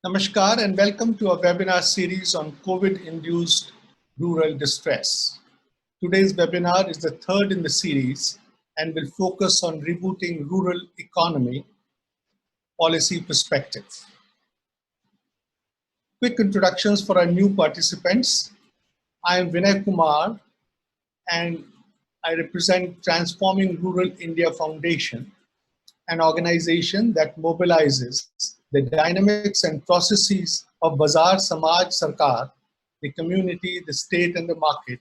Namaskar and welcome to a webinar series on COVID-induced rural distress. Today's webinar is the third in the series and will focus on rebooting rural economy policy perspective. Quick introductions for our new participants. I am Vinay Kumar and I represent Transforming Rural India Foundation, an organization that mobilizes the dynamics and processes of Bazaar Samaj Sarkar, the community, the state and the market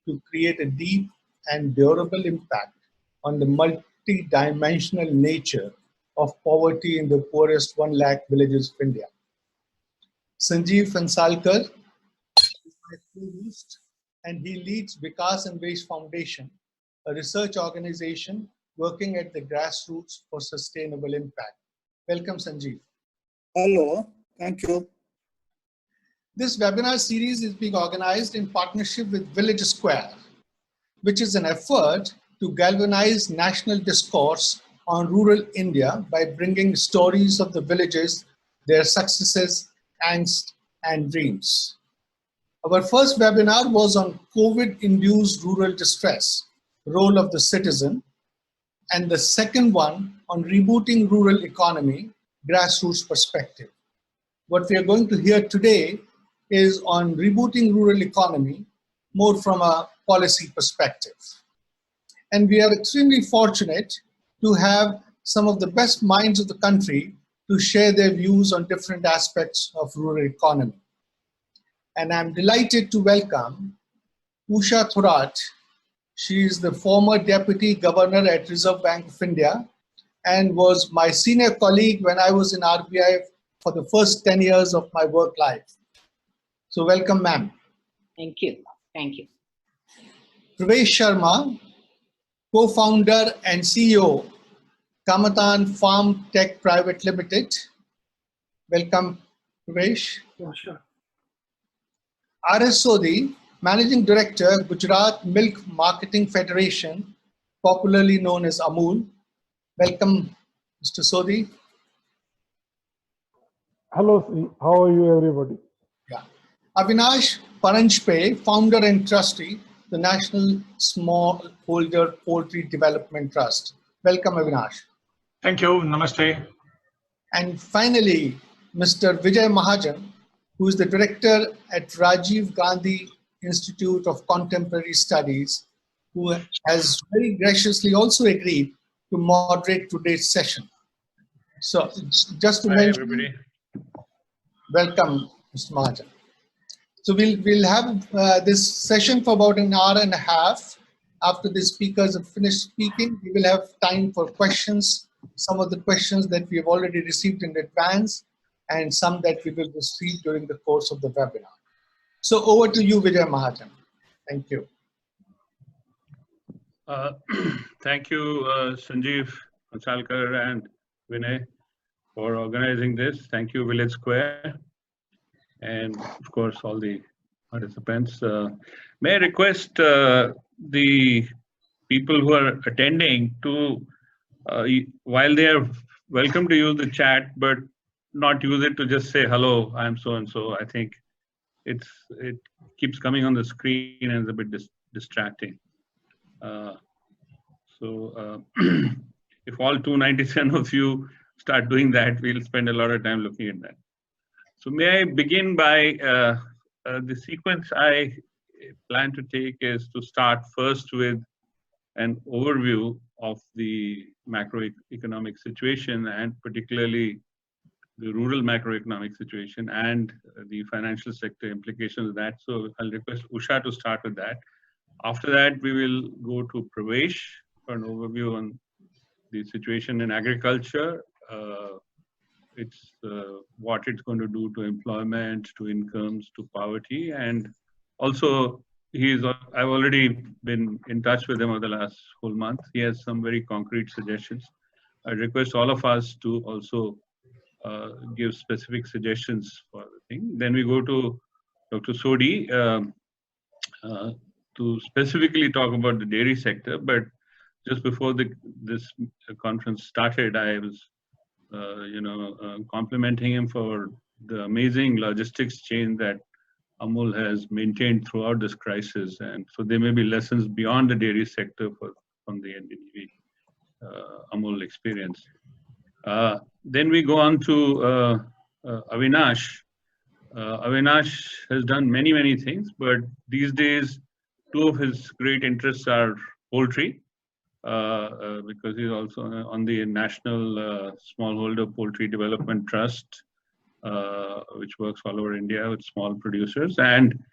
to create a deep and durable impact on the multi-dimensional nature of poverty in the poorest 1 lakh villages of India. Sanjeev Fansalkar is my co-host and he leads Vikas Anvesh Foundation, a research organization working at the grassroots for sustainable impact. Welcome, Sanjeev. Hello, thank you. This webinar series is being organized in partnership with Village Square, which is an effort to galvanize national discourse on rural India by bringing stories of the villages, their successes, angst, and dreams. Our first webinar was on COVID-induced rural distress, role of the citizen, and the second one on rebooting rural economy, grassroots perspective. What we are going to hear today is on rebooting rural economy, more from a policy perspective. And we are extremely fortunate to have some of the best minds of the country to share their views on different aspects of rural economy. And I'm delighted to welcome Usha Thorat. She is the former Deputy Governor at Reserve Bank of India and was my senior colleague when I was in RBI for the first 10 years of my work life. So welcome, ma'am. Thank you. Thank you. Pravesh Sharma, co-founder and CEO, Kamatan Farm Tech Private Limited. Welcome, Pravesh. Sure. R.S. Sodhi, Managing Director, Gujarat Milk Marketing Federation, popularly known as AMUL. Welcome, Mr. Sodhi. Hello, how are you, everybody? Yeah. Avinash, Paranjape, founder and trustee, the National Smallholder Poultry Development Trust. Welcome, Avinash. Thank you. Namaste. And finally, Mr. Vijay Mahajan, who is the director at Rajiv Gandhi Institute of Contemporary Studies, who has very graciously also agreed to moderate today's session. So just to mention, everybody. Welcome, Mr. Mahajan. So we'll have this session for about an hour and a half. After the speakers have finished speaking, we will have time for questions, some of the questions that we have already received in advance and some that we will receive during the course of the webinar. So over to you, Vijay Mahajan. Thank you. Thank you, Sanjeev Fansalkar and Vinay for organizing this. Thank you, Village Square, and of course, all the participants. May I request the people who are attending to, while they are welcome to use the chat, but not use it to just say, hello, I'm so-and-so. I think it keeps coming on the screen and is a bit distracting. If all 297 of you start doing that, we'll spend a lot of time looking at that. So may I begin by the sequence I plan to take is to start first with an overview of the macroeconomic situation and particularly the rural macroeconomic situation and the financial sector implications of that. So I'll request Usha to start with that. After that, we will go to Pravesh for an overview on the situation in agriculture. It's what it's going to do to employment, to incomes, to poverty, and also I've already been in touch with him over the last whole month. He has some very concrete suggestions. I request all of us to also give specific suggestions for the thing. Then we go to Dr. Sodhi to specifically talk about the dairy sector. But just before this conference started, I was complimenting him for the amazing logistics chain that AMUL has maintained throughout this crisis. And so there may be lessons beyond the dairy sector from the NDTV AMUL experience. Then we go on to Avinash. Avinash has done many, many things, but these days, two of his great interests are poultry, because he's also on the National Smallholder Poultry Development Trust, which works all over India with small producers, and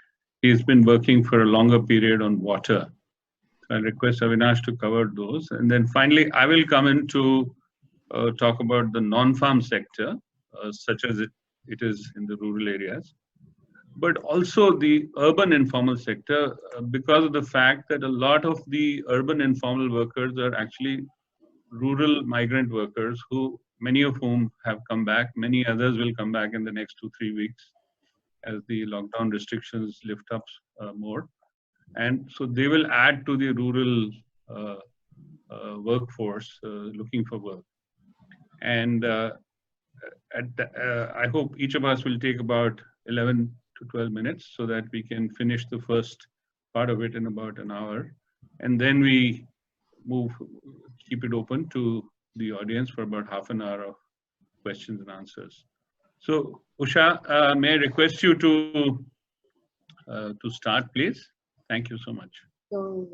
he's been working for a longer period on water. So I'll request Avinash to cover those. And then finally, I will come in to talk about the non-farm sector, such as it is in the rural areas, but also the urban informal sector, because of the fact that a lot of the urban informal workers are actually rural migrant workers, who many of whom have come back. Many others will come back in the next 2-3 weeks as the lockdown restrictions lift up more. And so they will add to the rural workforce looking for work. And I hope each of us will take about 11 to 12 minutes so that we can finish the first part of it in about an hour. And then we keep it open to the audience for about half an hour of questions and answers. So Usha, may I request you to start, please? Thank you so much. So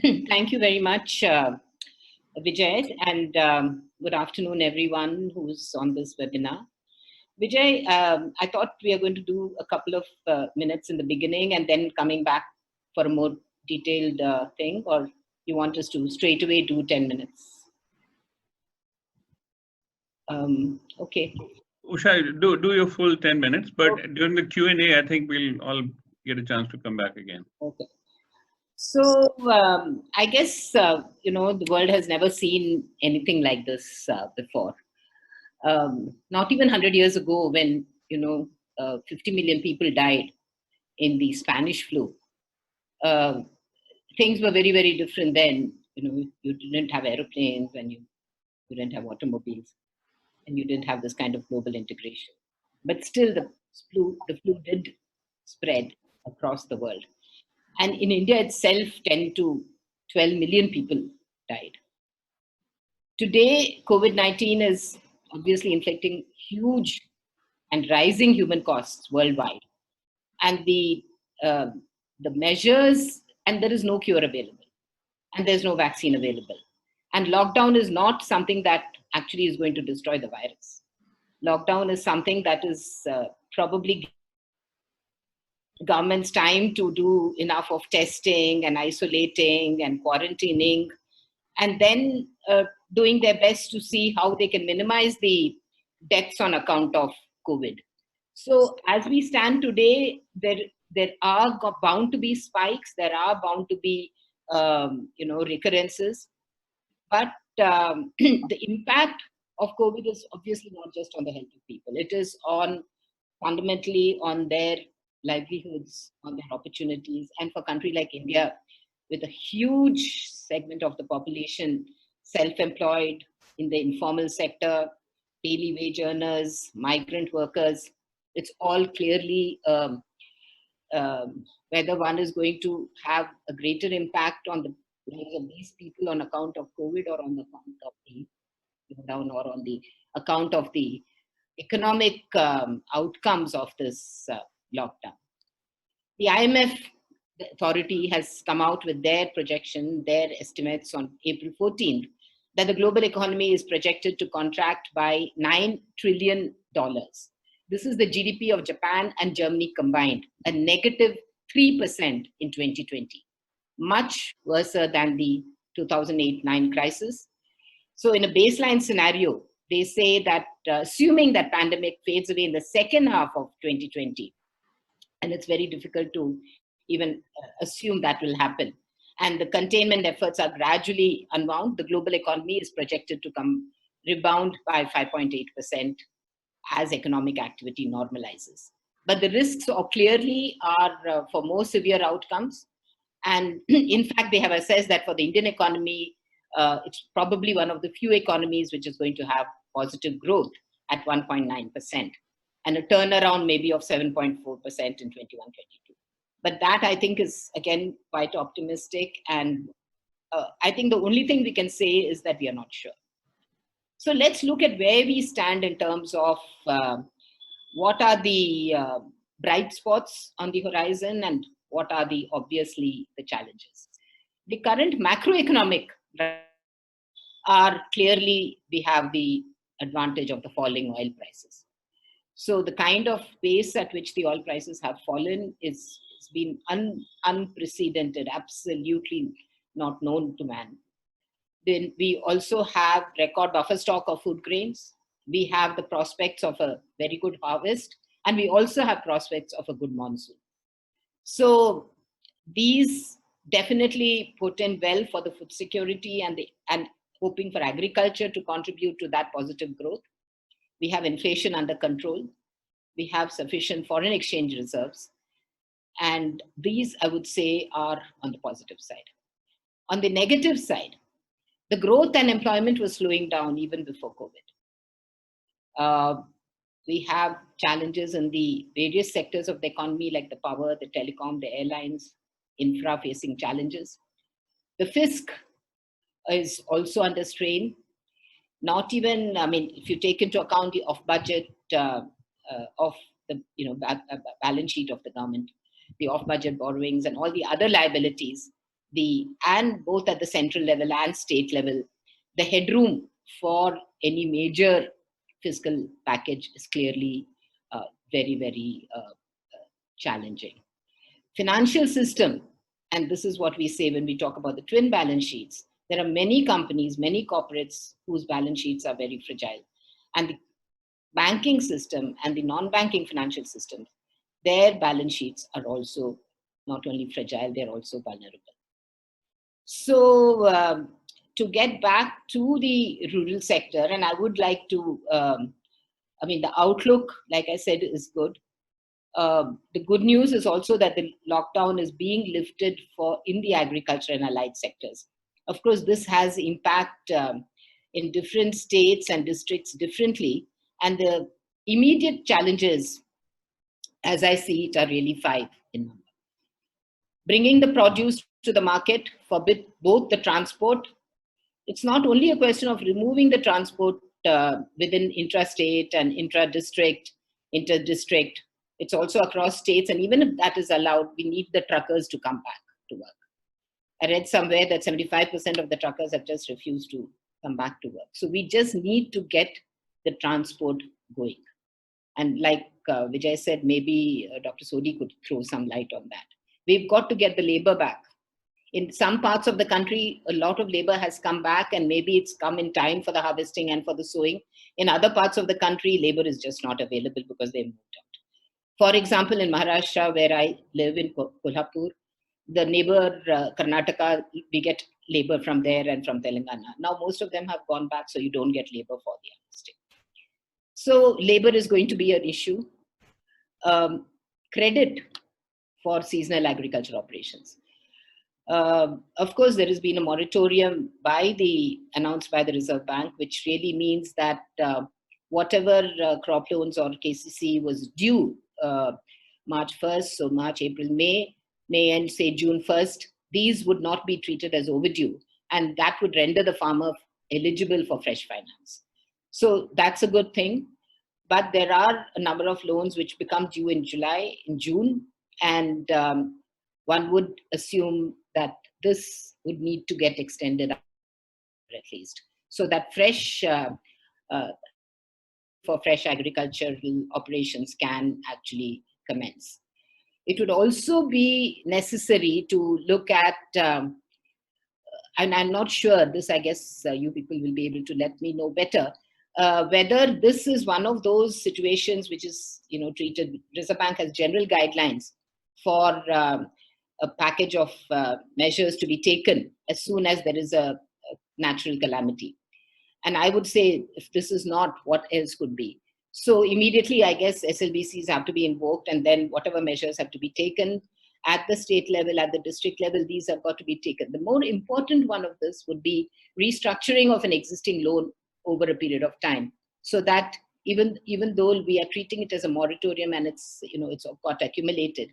thank you very much, Vijay, and good afternoon, everyone who's on this webinar. Vijay, I thought we are going to do a couple of minutes in the beginning and then coming back for a more detailed thing, or you want us to straight away do 10 minutes? Okay. Usha, do your full 10 minutes, but okay, during the Q&A, I think we'll all get a chance to come back again. Okay. So I guess, you know, the world has never seen anything like this before. Not even 100 years ago, when, you know, 50 million people died in the Spanish flu. Things were very, very different then. You know, you didn't have aeroplanes, and you didn't have automobiles, and you didn't have this kind of global integration. But still, the flu did spread across the world. And in India itself, 10 to 12 million people died. Today, COVID-19 is obviously inflicting huge and rising human costs worldwide. And the measures, and there is no cure available, and there's no vaccine available. And lockdown is not something that actually is going to destroy the virus. Lockdown is something that is probably government's time to do enough of testing and isolating and quarantining, and then doing their best to see how they can minimize the deaths on account of COVID. So as we stand today, there are bound to be spikes, there are bound to be you know, recurrences, but the impact of COVID is obviously not just on the health of people. It is on fundamentally on their livelihoods, on their opportunities. And for a country like India, with a huge segment of the population self-employed in the informal sector, daily wage earners, migrant workers, it's all clearly whether one is going to have a greater impact on the lives of these people on account of COVID, or on the account of the down, or on the account of the economic outcomes of this lockdown. The IMF authority has come out with their projection, their estimates on April 14th, that the global economy is projected to contract by $9 trillion. This is the GDP of Japan and Germany combined, a negative 3% in 2020, much worse than the 2008-9 crisis. So in a baseline scenario, they say that assuming that pandemic fades away in the second half of 2020, and it's very difficult to even assume that will happen, and the containment efforts are gradually unwound, the global economy is projected to rebound by 5.8% as economic activity normalizes. But the risks clearly are for more severe outcomes. And in fact, they have assessed that for the Indian economy, it's probably one of the few economies which is going to have positive growth at 1.9%. and a turnaround maybe of 7.4% in 21-22. But that I think is again quite optimistic, and I think the only thing we can say is that we are not sure. So let's look at where we stand in terms of what are the bright spots on the horizon and what are the obviously the challenges. The current macroeconomic are clearly, we have the advantage of the falling oil prices. So the kind of pace at which the oil prices have fallen is it's been unprecedented, absolutely not known to man. Then we also have record buffer stock of food grains. We have the prospects of a very good harvest, and we also have prospects of a good monsoon. So these definitely put in well for the food security and hoping for agriculture to contribute to that positive growth. We have inflation under control. We have sufficient foreign exchange reserves. And these, I would say, are on the positive side. On the negative side, the growth and employment was slowing down even before COVID. We have challenges in the various sectors of the economy, like the power, the telecom, the airlines, infra facing challenges. The fisc is also under strain. Not even, I mean, if you take into account the off-budget of the balance sheet of the government, the off-budget borrowings and all the other liabilities, and both at the central level and state level, the headroom for any major fiscal package is clearly very, very challenging. Financial system, and this is what we say when we talk about the twin balance sheets, there are many companies, many corporates whose balance sheets are very fragile. And the banking system and the non-banking financial systems, their balance sheets are also not only fragile, they're also vulnerable. So to get back to the rural sector, and I would like to, the outlook, like I said, is good. The good news is also that the lockdown is being lifted in the agriculture and allied sectors. Of course, this has impact in different states and districts differently. And the immediate challenges, as I see it, are really 5 in number. Bringing the produce to the market for both the transport. It's not only a question of removing the transport within intrastate and intra-district, inter-district. It's also across states. And even if that is allowed, we need the truckers to come back to work. I read somewhere that 75% of the truckers have just refused to come back to work. So we just need to get the transport going. And like Vijay said, maybe Dr. Sodhi could throw some light on that. We've got to get the labor back. In some parts of the country, a lot of labor has come back, and maybe it's come in time for the harvesting and for the sowing. In other parts of the country, labor is just not available because they've moved out. For example, in Maharashtra, where I live in Kolhapur, the neighbor Karnataka, we get labor from there and from Telangana. Now, most of them have gone back, so you don't get labor for the harvesting. So labor is going to be an issue. Credit for seasonal agriculture operations. Of course, there has been a moratorium announced by the Reserve Bank, which really means that whatever crop loans or KCC was due March 1st, so March, April, May end, say June 1st, these would not be treated as overdue. And that would render the farmer eligible for fresh finance. So that's a good thing. But there are a number of loans which become due in June, and one would assume that this would need to get extended at least, so that fresh agricultural operations can actually commence. It would also be necessary to look at, and I'm not sure, this I guess you people will be able to let me know better, whether this is one of those situations which is treated. Reserve Bank has general guidelines for a package of measures to be taken as soon as there is a natural calamity. And I would say, if this is not, what else could be? So immediately, I guess, SLBCs have to be invoked, and then whatever measures have to be taken at the state level, at the district level, these have got to be taken. The more important one of this would be restructuring of an existing loan over a period of time, so that even though we are treating it as a moratorium and it's, it's got accumulated,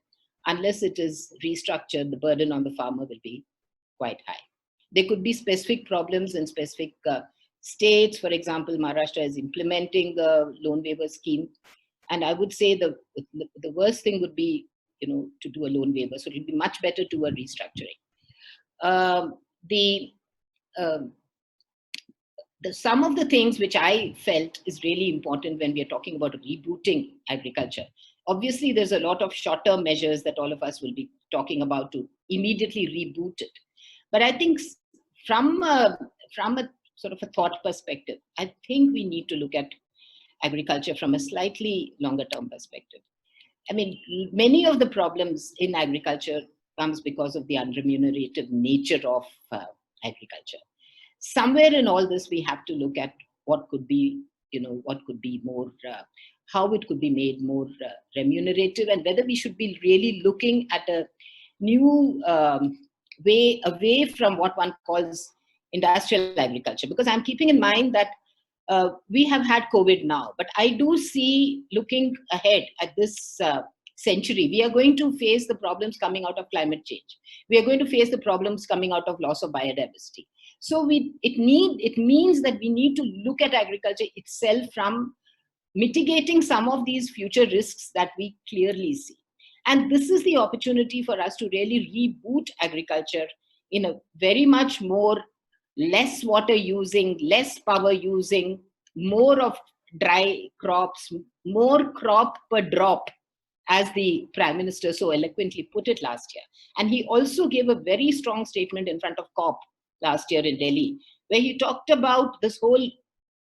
unless it is restructured, the burden on the farmer will be quite high. There could be specific problems in specific states. For example, Maharashtra is implementing a loan waiver scheme. And I would say the worst thing would be, to do a loan waiver. So it would be much better to a restructuring. Some of the things which I felt is really important when we are talking about rebooting agriculture. Obviously, there's a lot of short-term measures that all of us will be talking about to immediately reboot it. But I think from a sort of a thought perspective, I think we need to look at agriculture from a slightly longer term perspective. I mean, many of the problems in agriculture comes because of the unremunerative nature of agriculture. Somewhere in all this, we have to look at what could be, what could be more, how it could be made more remunerative, and whether we should be really looking at a new way away from what one calls industrial agriculture. Because I'm keeping in mind that we have had COVID now, but I do see, looking ahead at this century, we are going to face the problems coming out of climate change. We are going to face the problems coming out of loss of biodiversity. So it means that we need to look at agriculture itself from mitigating some of these future risks that we clearly see. And this is the opportunity for us to really reboot agriculture in a very much more less water using, less power using, more of dry crops, more crop per drop, as the Prime Minister so eloquently put it last year. And he also gave a very strong statement in front of COP last year in Delhi, where he talked about this whole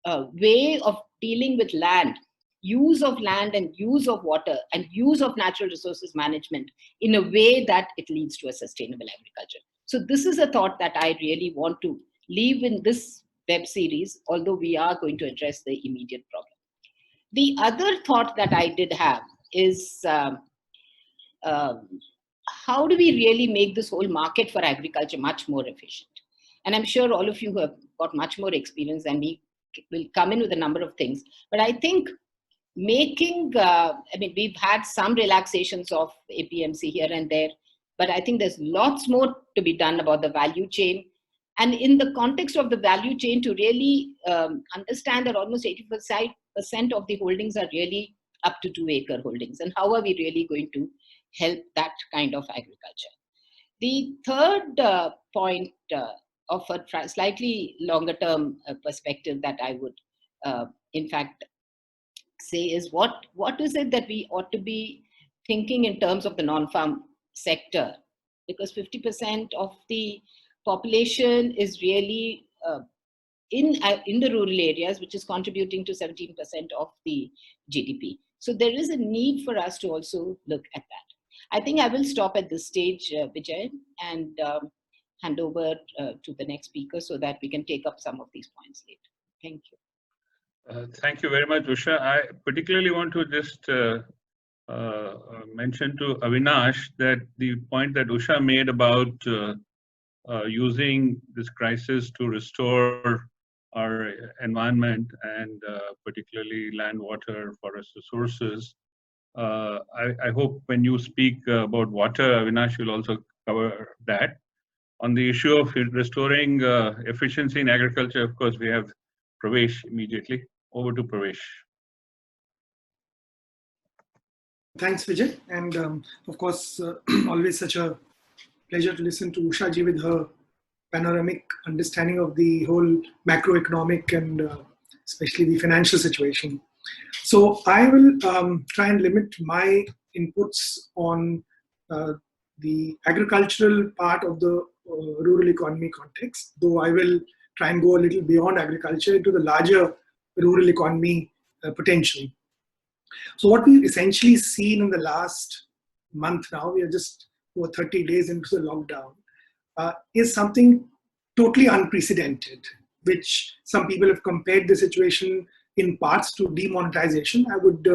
way of dealing with land, use of land and use of water and use of natural resources management in a way that it leads to a sustainable agriculture. So this is a thought that I really want to leave in this web series, although we are going to address the immediate problem. The other thought that I did have is how do we really make this whole market for agriculture much more efficient? And I'm sure all of you who have got much more experience than me will come in with a number of things. But I think making, we've had some relaxations of APMC here and there, but I think there's lots more to be done about the value chain. And in the context of the value chain, to really understand that almost 80% of the holdings are really up to 2-acre holdings. And how are we really going to help that kind of agriculture? The third point of a slightly longer term perspective that I would in fact say is what is it that we ought to be thinking in terms of the non-farm sector? Because 50% of the population is really in the rural areas, which is contributing to 17% of the GDP. So there is a need for us to also look at that. I think I will stop at this stage, Vijay, and hand over to the next speaker so that we can take up some of these points later. Thank you. Thank you very much, Usha. I particularly want to just mention to Avinash that the point that Usha made about using this crisis to restore our environment and particularly land, water, forest resources. I hope when you speak about water, Avinash will also cover that. On the issue of restoring efficiency in agriculture, of course, we have Pravesh immediately. Over to Pravesh. Thanks, Vijay. And of course, always such a pleasure to listen to Usha ji with her panoramic understanding of the whole macroeconomic and especially the financial situation. So I will try and limit my inputs on the agricultural part of the rural economy context, though I will try and go a little beyond agriculture into the larger rural economy potential. So what we've essentially seen in the last month now, we are just over 30 days into the lockdown, is something totally unprecedented, which some people have compared the situation in parts to demonetization. I would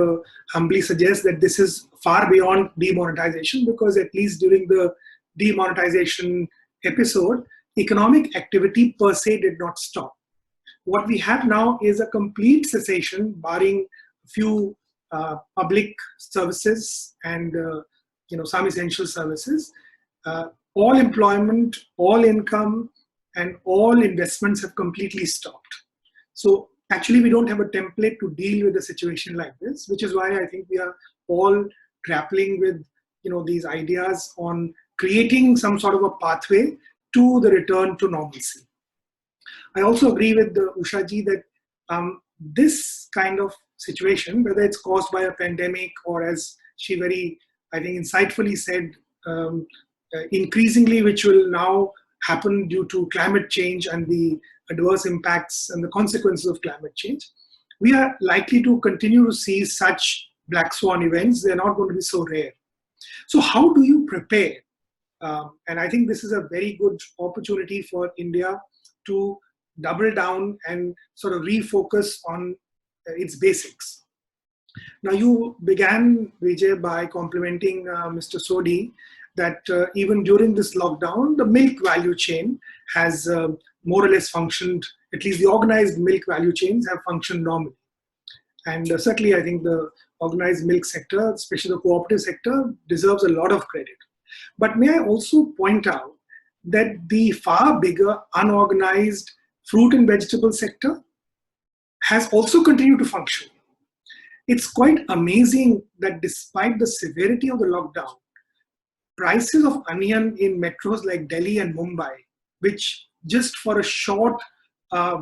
humbly suggest that this is far beyond demonetization, because at least during the demonetization episode, economic activity per se did not stop. What we have now is a complete cessation, barring a few public services and some essential services. All employment, all income, and all investments have completely stopped. So actually, we don't have a template to deal with a situation like this, which is why I think we are all grappling with these ideas on creating some sort of a pathway to the return to normalcy. I also agree with Usha ji that this kind of situation, whether it's caused by a pandemic or, as she very, I think, insightfully said, increasingly, which will now happen due to climate change and the adverse impacts and the consequences of climate change, we are likely to continue to see such black swan events. They're not going to be so rare. So how do you prepare? And I think this is a very good opportunity for India to double down and sort of refocus on its basics. Now, you began, Vijay, by complimenting Mr. Sodhi that even during this lockdown, the milk value chain has more or less functioned, at least the organized milk value chains have functioned normally. And certainly, I think the organized milk sector, especially the cooperative sector, deserves a lot of credit. But may I also point out that the far bigger unorganized fruit and vegetable sector has also continued to function. It's quite amazing that despite the severity of the lockdown, prices of onion in metros like Delhi and Mumbai, which just for a short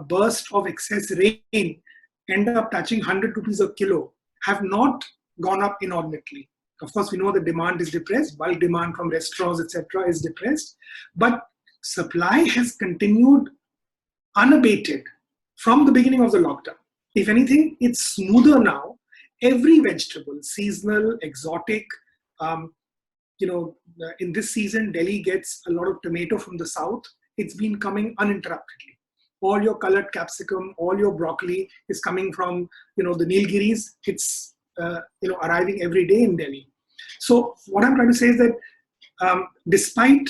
burst of excess rain end up touching 100 rupees a kilo, have not gone up inordinately. Of course, we know the demand is depressed, bulk demand from restaurants, etc., is depressed, but supply has continued unabated from the beginning of the lockdown. If anything, it's smoother now. Every vegetable, seasonal, exotic, in this season, Delhi gets a lot of tomato from the south. It's been coming uninterruptedly. All your colored capsicum, all your broccoli is coming from, the Nilgiris. It's, arriving every day in Delhi. So what I'm trying to say is that despite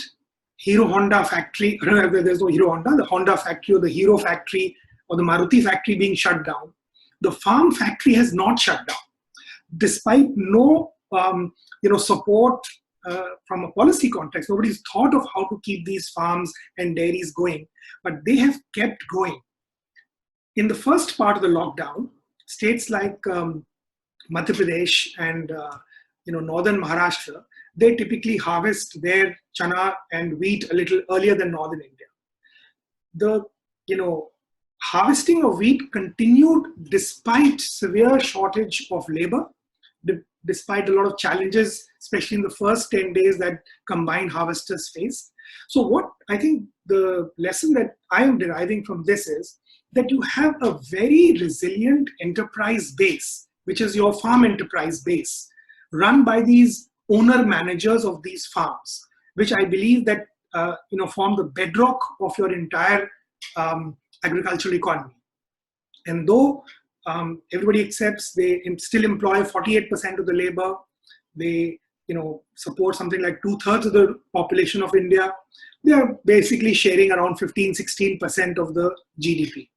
Hero Honda factory, there's no Hero Honda, the Honda factory or the Hero factory or the Maruti factory being shut down, the farm factory has not shut down. Despite no, support from a policy context, nobody's thought of how to keep these farms and dairies going, but they have kept going. In the first part of the lockdown, states like Madhya Pradesh and northern Maharashtra, they typically harvest their chana and wheat a little earlier than northern India. The harvesting of wheat continued despite severe shortage of labor, despite a lot of challenges, especially in the first 10 days that combined harvesters face. So what I think the lesson that I am deriving from this is that you have a very resilient enterprise base, which is your farm enterprise base, run by these owner managers of these farms, which I believe that form the bedrock of your entire agricultural economy. And though everybody accepts they still employ 48% of the labor, they support something like 2/3 of the population of India, they are basically sharing around 15-16% of the GDP.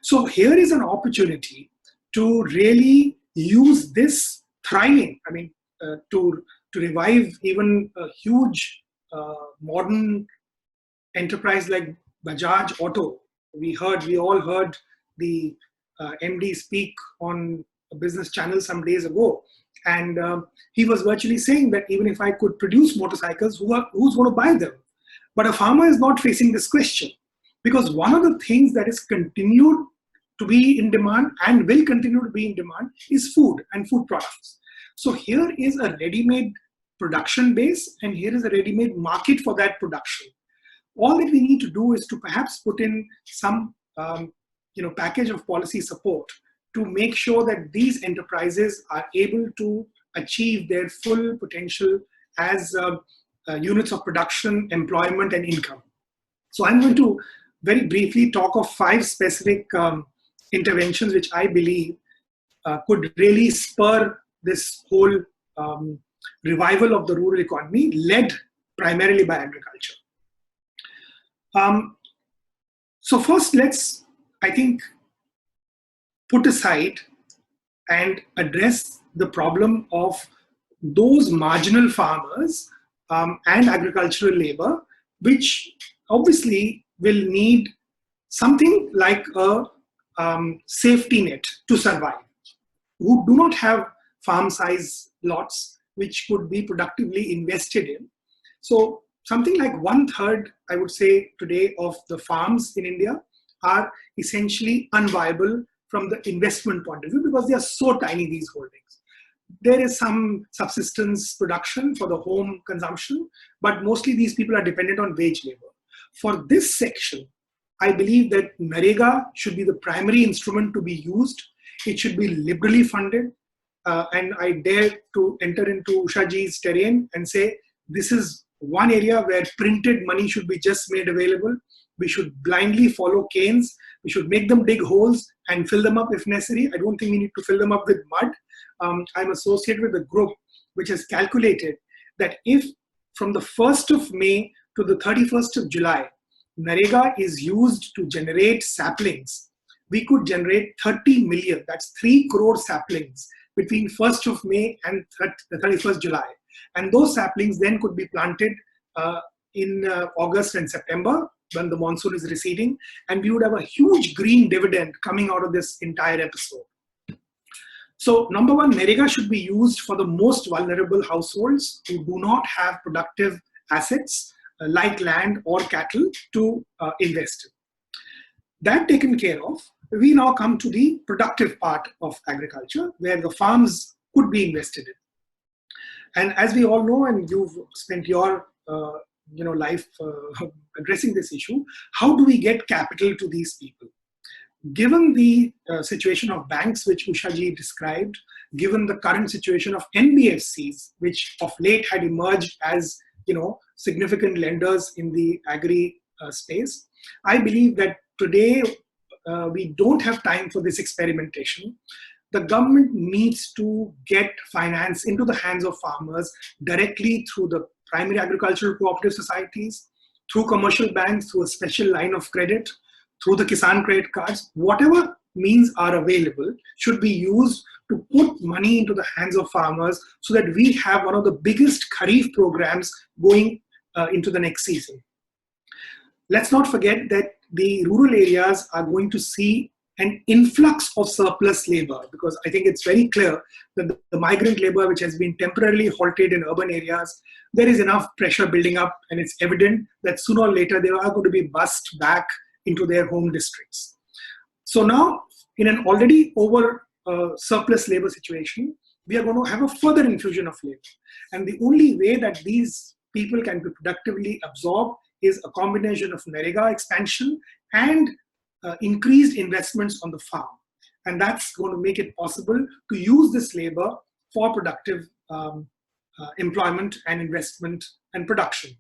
So here is an opportunity to really use this thriving, to revive even a huge modern enterprise like Bajaj Auto. We all heard the MD speak on a business channel some days ago, and he was virtually saying that even if I could produce motorcycles, who's going to buy them? But a farmer is not facing this question, because one of the things that is continued to be in demand and will continue to be in demand is food and food products. So here is a ready-made production base, and here is a ready-made market for that production. All that we need to do is to perhaps put in some package of policy support to make sure that these enterprises are able to achieve their full potential as units of production, employment, and income. So I'm going to very briefly talk of 5 specific interventions which I believe could really spur this whole revival of the rural economy, led primarily by agriculture. So first, let's I think, put aside and address the problem of those marginal farmers and agricultural labor, which obviously will need something like a safety net to survive, who do not have farm size lots which could be productively invested in. So something like 1/3, I would say today, of the farms in India are essentially unviable from the investment point of view because they are so tiny, these holdings. There is some subsistence production for the home consumption, but mostly these people are dependent on wage labor. For this section, I believe that NREGA should be the primary instrument to be used. It should be liberally funded. And I dare to enter into Ushaji's terrain and say, this is one area where printed money should be just made available. We should blindly follow Keynes. We should make them dig holes and fill them up if necessary. I don't think we need to fill them up with mud. I'm associated with a group which has calculated that if from the 1st of May to the 31st of July, NREGA is used to generate saplings, we could generate 30 million, that's 3 crore saplings between 1st of May and the 31st July. And those saplings then could be planted in August and September when the monsoon is receding, and we would have a huge green dividend coming out of this entire episode. So number one, NREGA should be used for the most vulnerable households who do not have productive assets like land or cattle to invest in. That taken care of, we now come to the productive part of agriculture where the farms could be invested in. And as we all know, and you've spent your life addressing this issue, how do we get capital to these people? Given the situation of banks, which Ushaji described, given the current situation of NBFCs, which of late had emerged as significant lenders in the agri space, I believe that today we don't have time for this experimentation. The government needs to get finance into the hands of farmers directly through the primary agricultural cooperative societies, through commercial banks, through a special line of credit, through the Kisan credit cards. Whatever means are available should be used to put money into the hands of farmers so that we have one of the biggest Kharif programs going into the next season. Let's not forget that the rural areas are going to see an influx of surplus labor, because I think it's very clear that the migrant labor, which has been temporarily halted in urban areas, there is enough pressure building up, and it's evident that sooner or later they are going to be bussed back into their home districts. So now, in an already over surplus labor situation, we are going to have a further infusion of labor. And the only way that these people can be productively absorbed is a combination of NREGA expansion and increased investments on the farm. And that's going to make it possible to use this labor for productive employment and investment and production.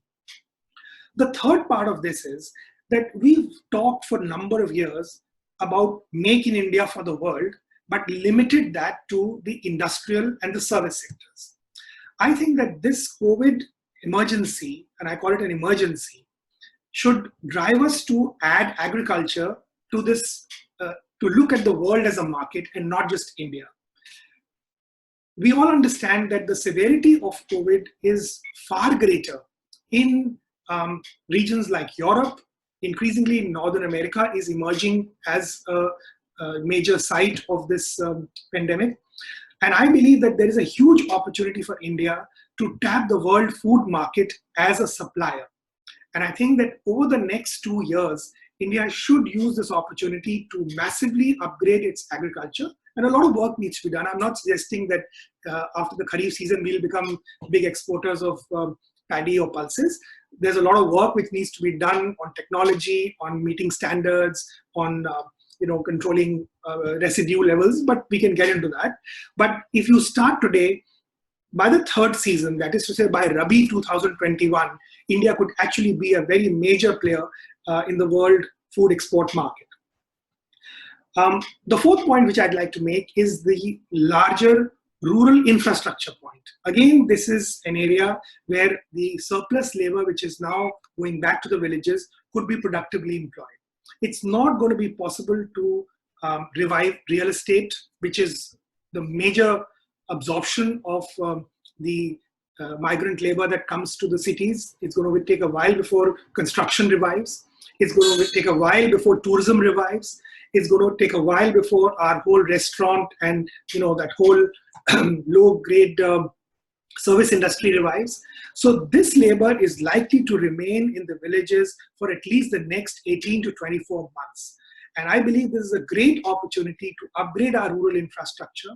The third part of this is that we've talked for a number of years about Make in India for the world, but limited that to the industrial and the service sectors. I think that this COVID emergency, and I call it an emergency, should drive us to add agriculture to this, to look at the world as a market and not just India. We all understand that the severity of COVID is far greater in regions like Europe. Increasingly, Northern America is emerging as a major site of this pandemic. And I believe that there is a huge opportunity for India to tap the world food market as a supplier. And I think that over the next 2 years, India should use this opportunity to massively upgrade its agriculture. And a lot of work needs to be done. I'm not suggesting that after the Kharif season, we'll become big exporters of paddy or pulses. There's a lot of work which needs to be done on technology, on meeting standards, on controlling residue levels, but we can get into that. But if you start today, by the third season, that is to say by Rabi 2021, India could actually be a very major player in the world food export market. The fourth point which I'd like to make is the larger rural infrastructure point. Again, this is an area where the surplus labor, which is now going back to the villages, could be productively employed. It's not going to be possible to revive real estate, which is the major absorption of the migrant labor that comes to the cities. It's going to take a while before construction revives. It's going to take a while before tourism revives. It's going to take a while before our whole restaurant and that whole low-grade service industry revives. So this labor is likely to remain in the villages for at least the next 18 to 24 months. And I believe this is a great opportunity to upgrade our rural infrastructure.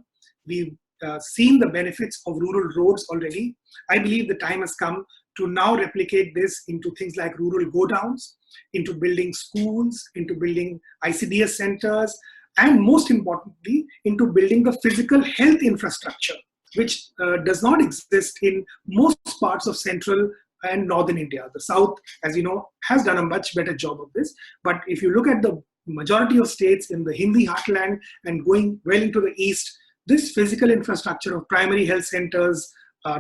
We've seen the benefits of rural roads already. I believe the time has come to now replicate this into things like rural go-downs, into building schools, into building ICDS centers, and most importantly, into building the physical health infrastructure, which does not exist in most parts of central and northern India. The south, as you know, has done a much better job of this. But if you look at the majority of states in the Hindi heartland and going well into the east, this physical infrastructure of primary health centers,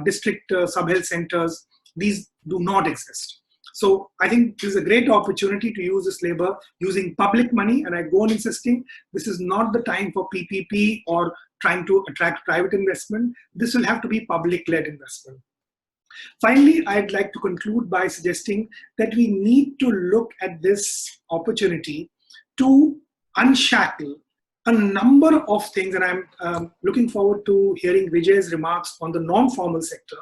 district sub-health centers, these do not exist. So I think this is a great opportunity to use this labor using public money. And I go on insisting, this is not the time for PPP or trying to attract private investment. This will have to be public-led investment. Finally, I'd like to conclude by suggesting that we need to look at this opportunity to unshackle a number of things. And I'm looking forward to hearing Vijay's remarks on the non-formal sector.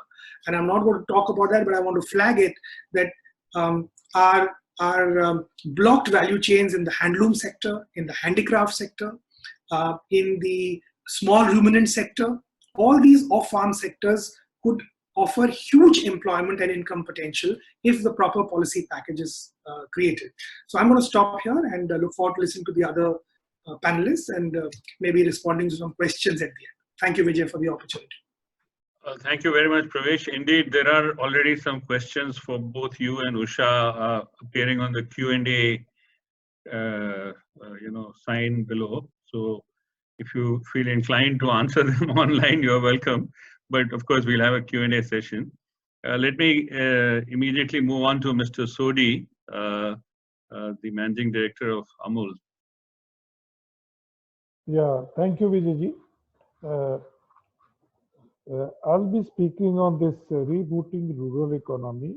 And I'm not going to talk about that, but I want to flag it that our blocked value chains in the handloom sector, in the handicraft sector, in the small ruminant sector, all these off-farm sectors could offer huge employment and income potential if the proper policy package is created. So I'm going to stop here and look forward to listening to the other panelists and maybe responding to some questions at the end. Thank you, Vijay, for the opportunity. Thank you very much, Pravesh. Indeed, there are already some questions for both you and Usha appearing on the Q&A, sign below. So if you feel inclined to answer them online, you're welcome. But of course, we'll have a Q&A session. Let me immediately move on to Mr. Sodhi, the Managing Director of AMUL. Yeah, thank you, Vijay. I'll be speaking on this rebooting rural economy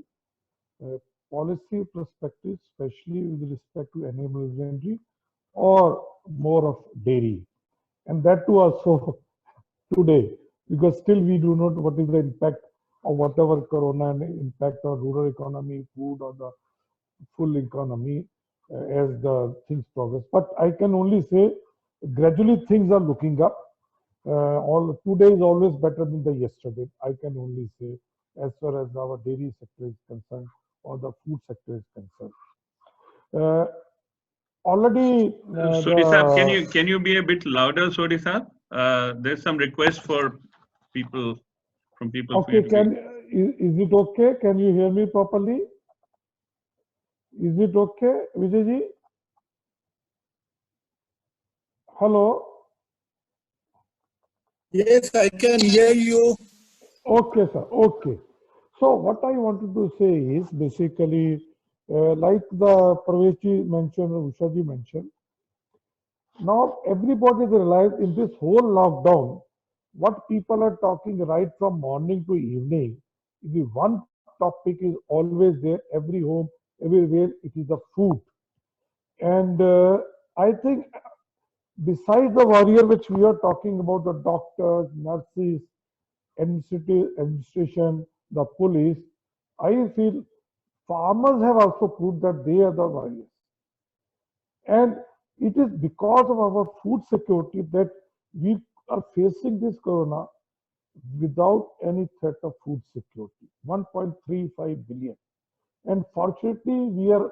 policy perspective, especially with respect to animal husbandry or more of dairy. And that too also today, because still we do not know what is the impact of whatever corona impact on rural economy, food, or the full economy as the things progress. But I can only say gradually things are looking up. All today is always better than the yesterday. I can only say, as far as our dairy sector is concerned or the food sector is concerned. Already, Sodhi Saab, can you be a bit louder, Sodhi Saab? There's some request for people from people. Okay, is it okay? Can you hear me properly? Is it okay, Vijayji? Hello. Yes, I can hear you. Okay, sir. Okay. So what I wanted to say is basically, like the Pravesh mentioned, Usha mentioned, now everybody realized in this whole lockdown, what people are talking right from morning to evening, the one topic is always there, every home, everywhere, it is the food. And I think besides the warrior which we are talking about, the doctors, nurses, administration, the police, I feel farmers have also proved that they are the warriors. And it is because of our food security that we are facing this corona without any threat of food security. 1.35 billion. And fortunately, we are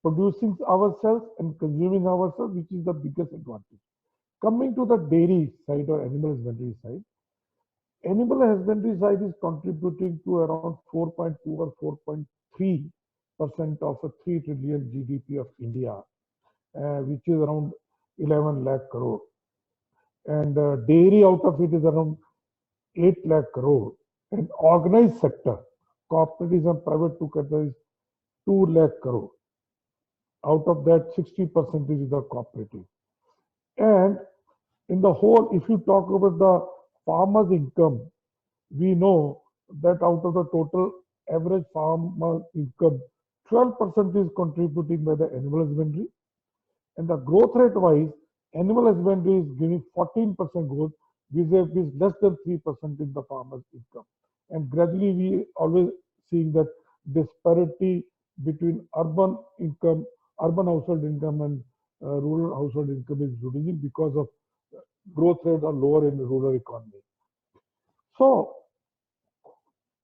producing ourselves and consuming ourselves, which is the biggest advantage. Coming to the dairy side or animal husbandry side, animal husbandry side is contributing to around 4.2 or 4.3% of a 3 trillion GDP of India, which is around 11 lakh crore. And dairy out of it is around 8 lakh crore. And organized sector, cooperatives and private together is 2 lakh crore. Out of that, 60% is the cooperative. And in the whole, if you talk about the farmer's income, we know that out of the total average farmer income, 12% is contributing by the animal husbandry. And the growth rate wise, animal husbandry is giving 14% growth, vis-a-vis less than 3% in the farmer's income. And gradually we always seeing that disparity between urban income, urban household income and rural household income is reducing because of growth rates are lower in the rural economy. So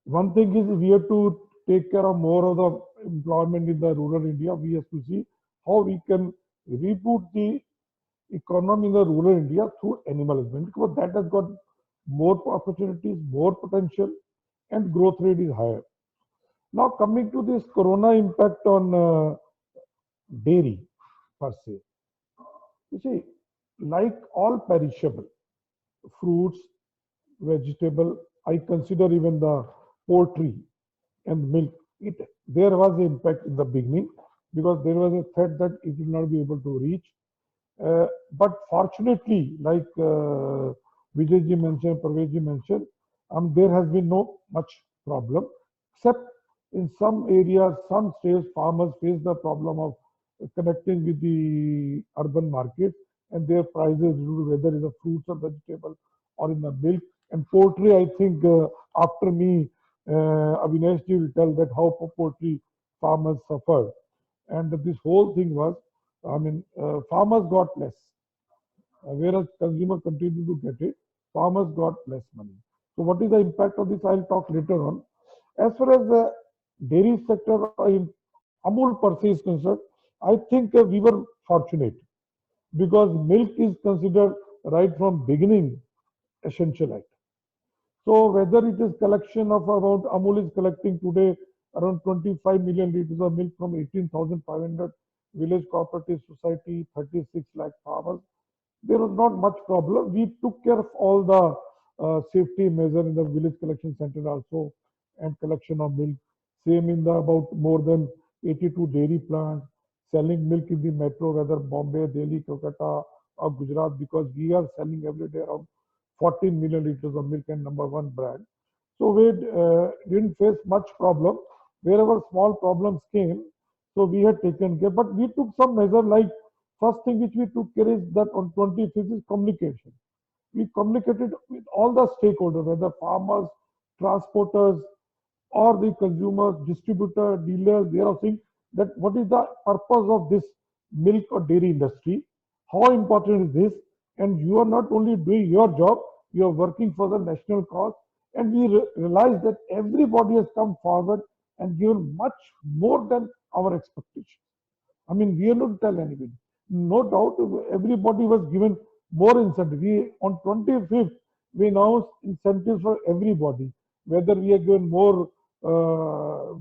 one thing is we have to take care of more of the employment in the rural India. We have to see how we can reboot the economy in the rural India through animal husbandry, because that has got more opportunities, more potential, and growth rate is higher. Now coming to this corona impact on dairy per se. You see, like all perishable fruits, vegetable, I consider even the poultry and milk, there was an impact in the beginning because there was a threat that it will not be able to reach. But fortunately, like Vijay ji mentioned, Pravesh ji mentioned, there has been no much problem, except in some areas, some states, farmers face the problem of connecting with the urban markets and their prices, whether it's a fruits or vegetable or in the milk. And poultry, I think after me, Avinash ji will tell that how poultry farmers suffered. And this whole thing was, farmers got less, whereas consumer continue to get it, farmers got less money. So what is the impact of this? I'll talk later on. As far as the dairy sector in AMUL per se is concerned, I think we were fortunate because milk is considered right from beginning essential item. So whether it is collection of about AMUL is collecting today around 25 million liters of milk from 18,500 village cooperative society, 36 lakh farmers. There was not much problem. We took care of all the safety measures in the village collection center also and collection of milk. Same in the about more than 82 dairy plants, selling milk in the metro, whether Bombay, Delhi, Kolkata or Gujarat, because we are selling every day around 14 million liters of milk and #1 brand. So we didn't face much problem. Wherever small problems came, so we had taken care. But we took some measure, like first thing which we took care is that on 25th is communication. We communicated with all the stakeholders, whether farmers, transporters, or the consumers, distributor, dealers. They are saying that what is the purpose of this milk or dairy industry? How important is this? And you are not only doing your job, you are working for the national cause. And we realize that everybody has come forward and given much more than our expectation. We are not tell anybody. No doubt, everybody was given more incentive. We on 25th we announced incentives for everybody, whether we are given more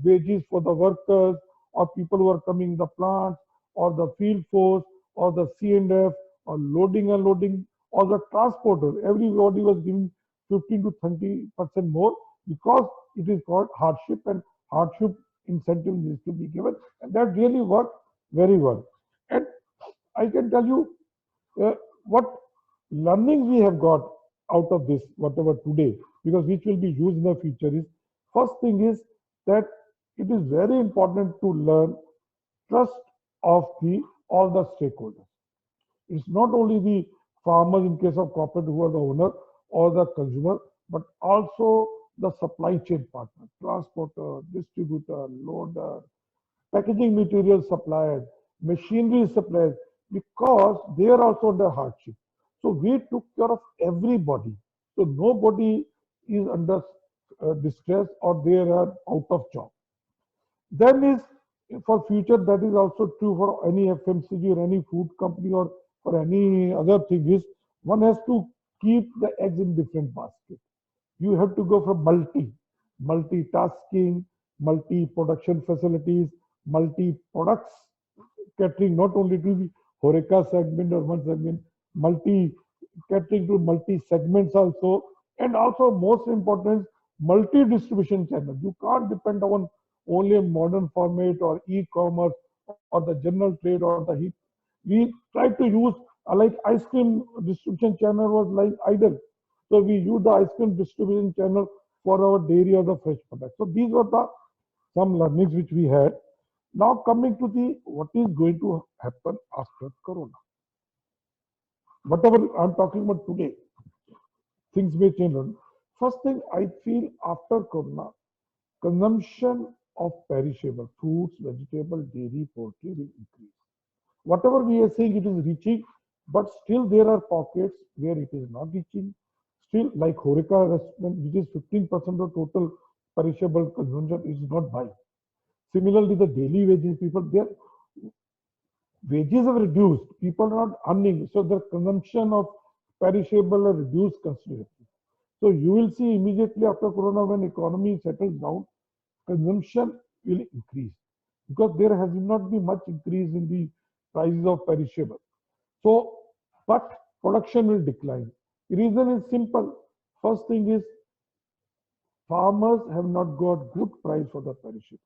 wages for the workers or people who are coming in the plants or the field force or the C&F or loading and unloading or the transporter. Everybody was giving 15 to 30% more because it is called hardship, and hardship incentive needs to be given, and that really worked very well. And I can tell you what learning we have got out of this, whatever today, because which will be used in the future is, first thing is that it is very important to learn trust of all the stakeholders. It's not only the farmers in case of cooperative who are the owner or the consumer, but also the supply chain partner, transporter, distributor, loader, packaging material suppliers, machinery suppliers, because they are also under hardship. So we took care of everybody. So nobody is under distress or they are out of job. Then is for future, that is also true for any FMCG or any food company or for any other thing, is one has to keep the eggs in different baskets. You have to go from multitasking, multi-production facilities, multi-products, catering not only to the HoReCa segment or one segment, catering to multi-segments also, and also most important, multi-distribution channel. You can't depend on only a modern format or e-commerce or the general trade or the heat. We tried to use like ice cream distribution channel was like idle. So we use the ice cream distribution channel for our dairy or the fresh products. So these were the some learnings which we had. Now coming to the what is going to happen after Corona. Whatever I'm talking about today, things may change. First thing I feel after Corona, consumption of perishable fruits, vegetable, dairy, poultry will increase. Whatever we are saying it is reaching, but still there are pockets where it is not reaching. Still, like Horeca restaurant, which is 15% of total perishable consumption, is not buying. Similarly, the daily wages people, their wages have reduced. People are not earning, so the consumption of perishable are reduced considerably. So you will see immediately after Corona, when economy settles down, consumption will increase because there has not been much increase in the prices of perishable. So, but production will decline. The reason is simple. First thing is farmers have not got good price for the perishable.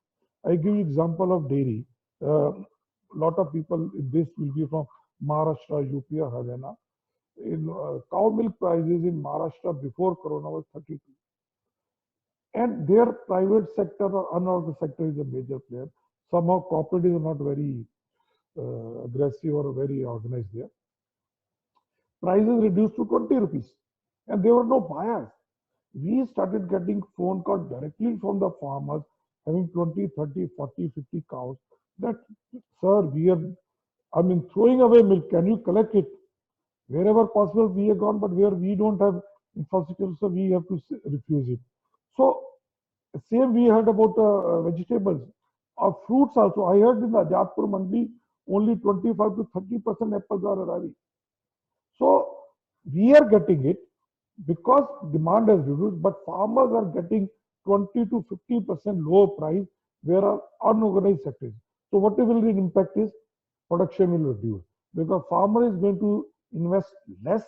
I give you example of dairy. Lot of people in this will be from Maharashtra, UP or Haryana. In cow milk prices in Maharashtra before Corona was 32. And their private sector or unorganized sector is a major player. Somehow cooperatives are not very aggressive or very organized there. Prices reduced to 20 rupees and there were no buyers. We started getting phone calls directly from the farmers having 20, 30, 40, 50 cows that, sir, we are, throwing away milk. Can you collect it? Wherever possible, we are gone, but where we don't have infrastructure, so we have to refuse it. So, same we heard about vegetables or fruits also. I heard in the Ajadpur Mandi, only 25 to 30% apples are arriving. So, we are getting it because demand has reduced, but farmers are getting 20 to 50% lower price, where are unorganized sectors. So, what will the impact is production will reduce because farmer is going to invest less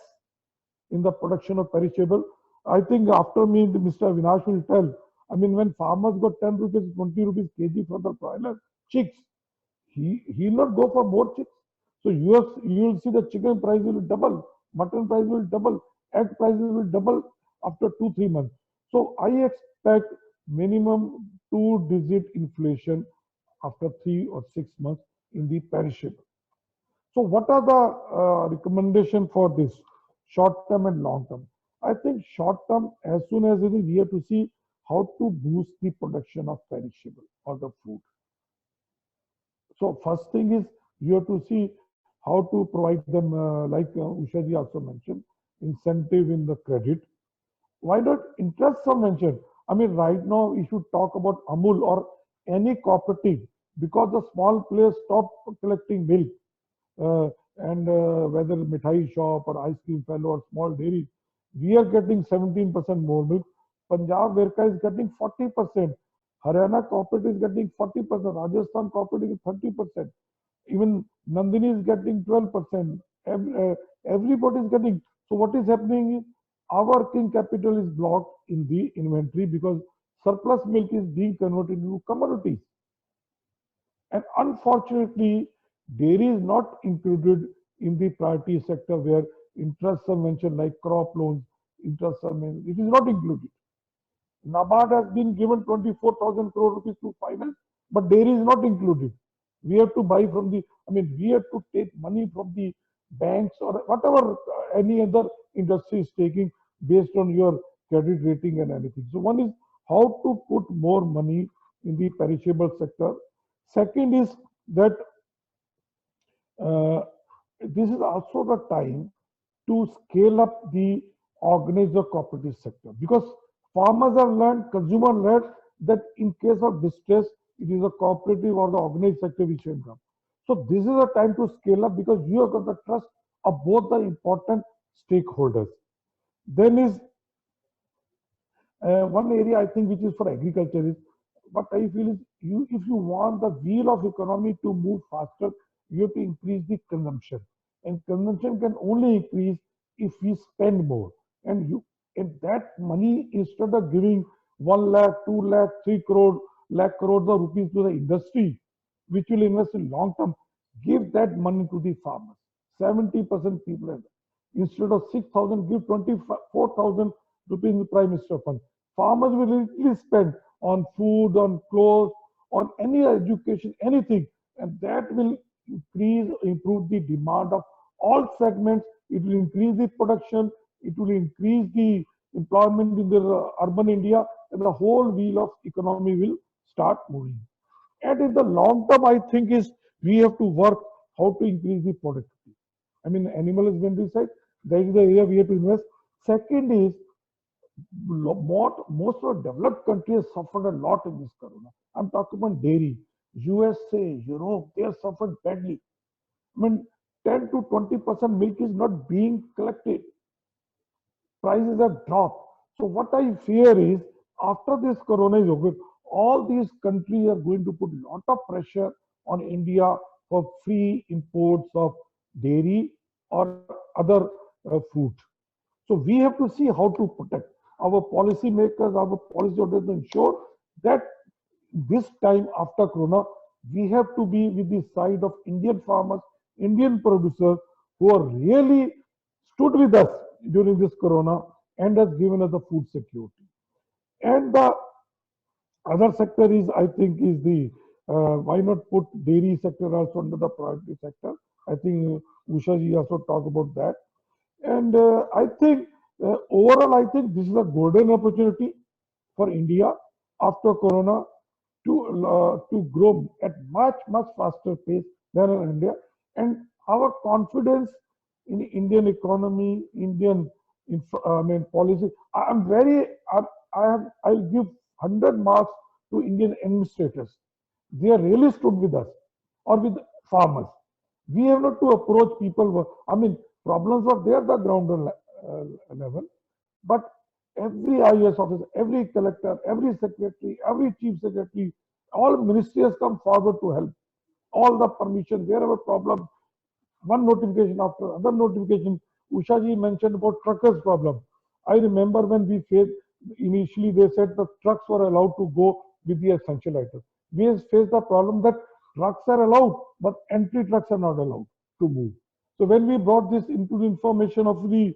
in the production of perishable. I think after me, Mr. Avinash will tell. When farmers got 10 rupees, 20 rupees kg for the broiler chicks, he'll not go for more chicks. So you will see the chicken price will double, mutton price will double, egg prices will double after 2-3 months. So I expect minimum 2-digit inflation after 3 or 6 months in the perishable. So what are the recommendation for this short term and long term? I think short term, as soon as it is, we have to see how to boost the production of perishable or the food. So first thing is you have to see how to provide them, like Usha ji also mentioned, incentive in the credit. Why not interest are mentioned? Right now we should talk about AMUL or any cooperative because the small players stop collecting milk. Whether mithai shop or ice cream fellow or small dairy, we are getting 17% more milk. Punjab Verka is getting 40%. Haryana cooperative is getting 40%. Rajasthan cooperative is 30%. Even Nandini is getting 12%. Everybody is getting. So what is happening is our working capital is blocked in the inventory because surplus milk is being converted into commodities. And unfortunately, dairy is not included in the priority sector where interests are mentioned like crop loans, interests are mentioned. It is not included. NABARD has been given 24,000 crore rupees to finance, but dairy is not included. We have to buy from the, we have to take money from the banks or whatever any other industry is taking based on your credit rating and anything. So one is how to put more money in the perishable sector. Second is that this is also the time to scale up the organized or cooperative sector because farmers have learned, consumer learned that in case of distress, it is a cooperative or the organized sector which will come. So this is a time to scale up because you have got the trust of both the important stakeholders. Then is one area I think which is for agriculture is what I feel is if you want the wheel of economy to move faster, you have to increase the consumption. And consumption can only increase if we spend more. And that money, instead of giving 1 lakh, 2 lakh, 3 crore, lakh crores of rupees to the industry, which will invest in long term, give that money to the farmers. 70% people have. Instead of 6,000, give 24,000 rupees in the Prime Minister Fund. Farmers will literally spend on food, on clothes, on any education, anything, and that will improve the demand of all segments. It will increase the production. It will increase the employment in the urban India, and the whole wheel of economy will start moving. And in the long term, I think is we have to work how to increase the productivity. I mean, animal husbandry side, that is the area we have to invest. Second is most of the developed countries suffered a lot in this corona. I'm talking about dairy. USA, Europe, they have suffered badly. I mean, 10 to 20% milk is not being collected. Prices have dropped. So what I fear is after this corona is over, all these countries are going to put a lot of pressure on India for free imports of dairy or other food. So we have to see how to protect our policy makers, our policy holders to ensure that this time after corona, we have to be with the side of Indian farmers, Indian producers who are really stood with us during this corona and has given us the food security. And the other sector is, I think, is the why not put dairy sector also under the priority sector? I think Usha ji also talked about that. And I think overall, I think this is a golden opportunity for India after corona to grow at much faster pace than in India. And our confidence in Indian economy, Indian policy. I'm very, I'll give 100 marks to Indian administrators. They are really stood with us or with farmers. We have not to approach people. I mean, problems were there at the ground level, but every IAS officer, every collector, every secretary, every chief secretary, all ministries come forward to help. All the permission, wherever problem, one notification after other notification. Usha ji mentioned about truckers problem. I remember when we faced, initially they said the trucks were allowed to go with the essential items. We faced the problem that trucks are allowed, but empty trucks are not allowed to move. So when we brought this into the information of the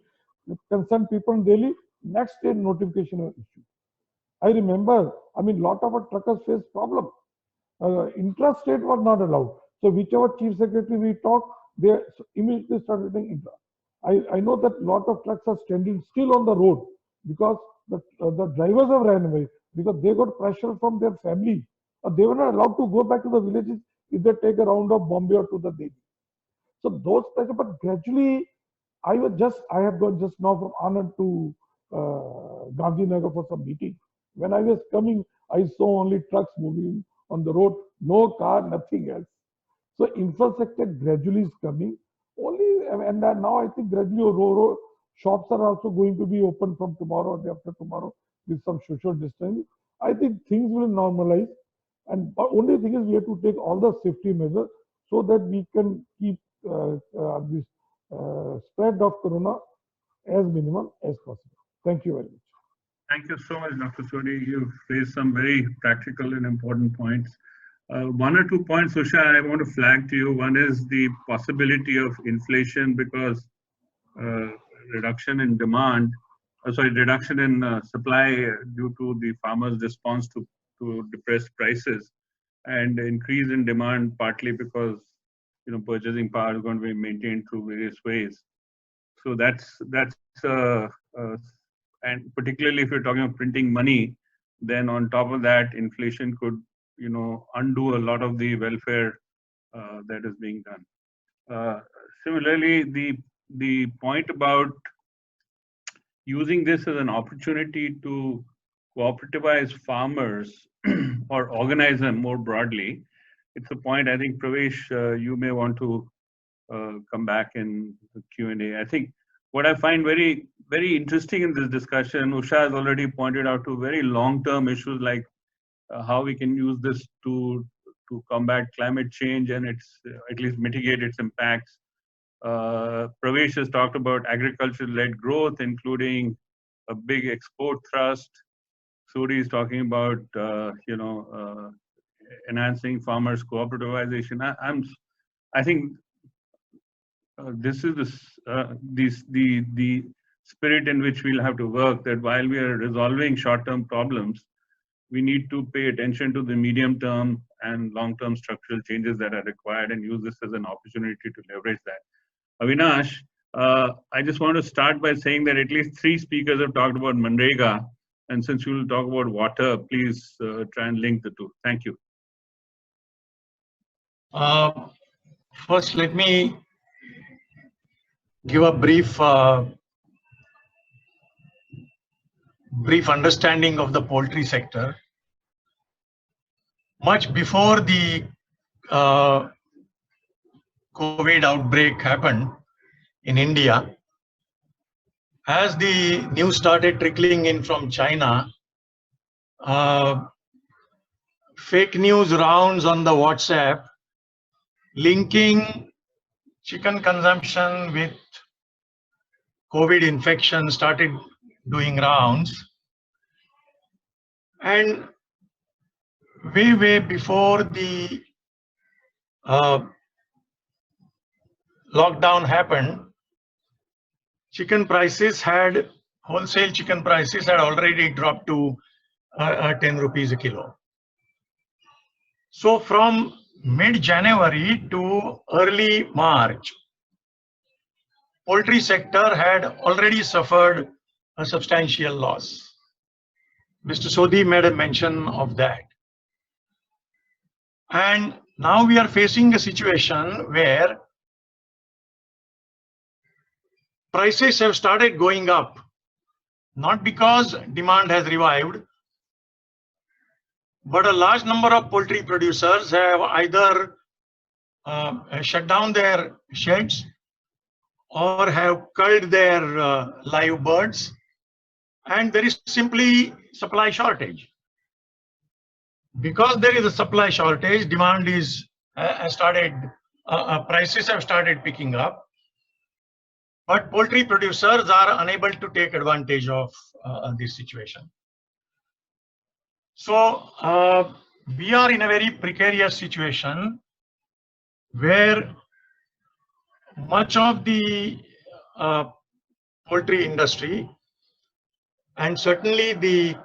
concerned people in Delhi, next day notification was issued. I remember, I mean, lot of our truckers faced problem. Intrastate was not allowed. So whichever chief secretary we talk, they immediately started doing intra. I know that lot of trucks are standing still on the road because the drivers have ran away because they got pressure from their family. They were not allowed to go back to the villages if they take a round of Bombay or to the Delhi. So those pressure, but gradually, I have gone just now from Anand to Gandhi Nagar for some meeting. When I was coming, I saw only trucks moving on the road, no car, nothing else. So infrastructure gradually is coming. Only, and now I think gradually shops are also going to be open from tomorrow or day after tomorrow with some social distancing. I think things will normalize. And the only thing is we have to take all the safety measures so that we can keep this spread of corona as minimum as possible. Thank you very much. Thank you so much, Dr. Sodhi. You've raised some very practical and important points. One or 2 points, Usha, I want to flag to you. One is the possibility of inflation because reduction in demand, reduction in supply due to the farmers' response to depressed prices, and increase in demand partly because purchasing power is going to be maintained through various ways. So that's and particularly if you're talking about printing money, then on top of that, inflation could undo a lot of the welfare that is being done. Similarly, the point about using this as an opportunity to cooperativize farmers or organize them more broadly, it's a point I think, Pravesh, you may want to come back in the Q&A. I think what I find very, very interesting in this discussion, Usha has already pointed out to very long-term issues like how we can use this to combat climate change and at least mitigate its impacts. Pravesh has talked about agriculture-led growth, including a big export thrust. Sodhi is talking about enhancing farmers' cooperativization. I think this is the spirit in which we'll have to work, that while we are resolving short-term problems, we need to pay attention to the medium-term and long-term structural changes that are required and use this as an opportunity to leverage that. Avinash, I just want to start by saying that at least 3 speakers have talked about Manrega, and since you will talk about water, please try and link the two. Thank you. First, let me give a brief understanding of the poultry sector. Much before the COVID outbreak happened in India, as the news started trickling in from China, fake news rounds on the WhatsApp linking chicken consumption with COVID infection started doing rounds. And way before the lockdown happened, wholesale chicken prices had already dropped to 10 rupees a kilo. So from mid-January to early March, poultry sector had already suffered a substantial loss. Mr. Sodhi made a mention of that. And now we are facing a situation where prices have started going up, not because demand has revived, but a large number of poultry producers have either shut down their sheds or have culled their live birds, and there is simply supply shortage. Because there is a supply shortage, demand is prices have started picking up, but poultry producers are unable to take advantage of this situation. So we are in a very precarious situation where much of the poultry industry and certainly the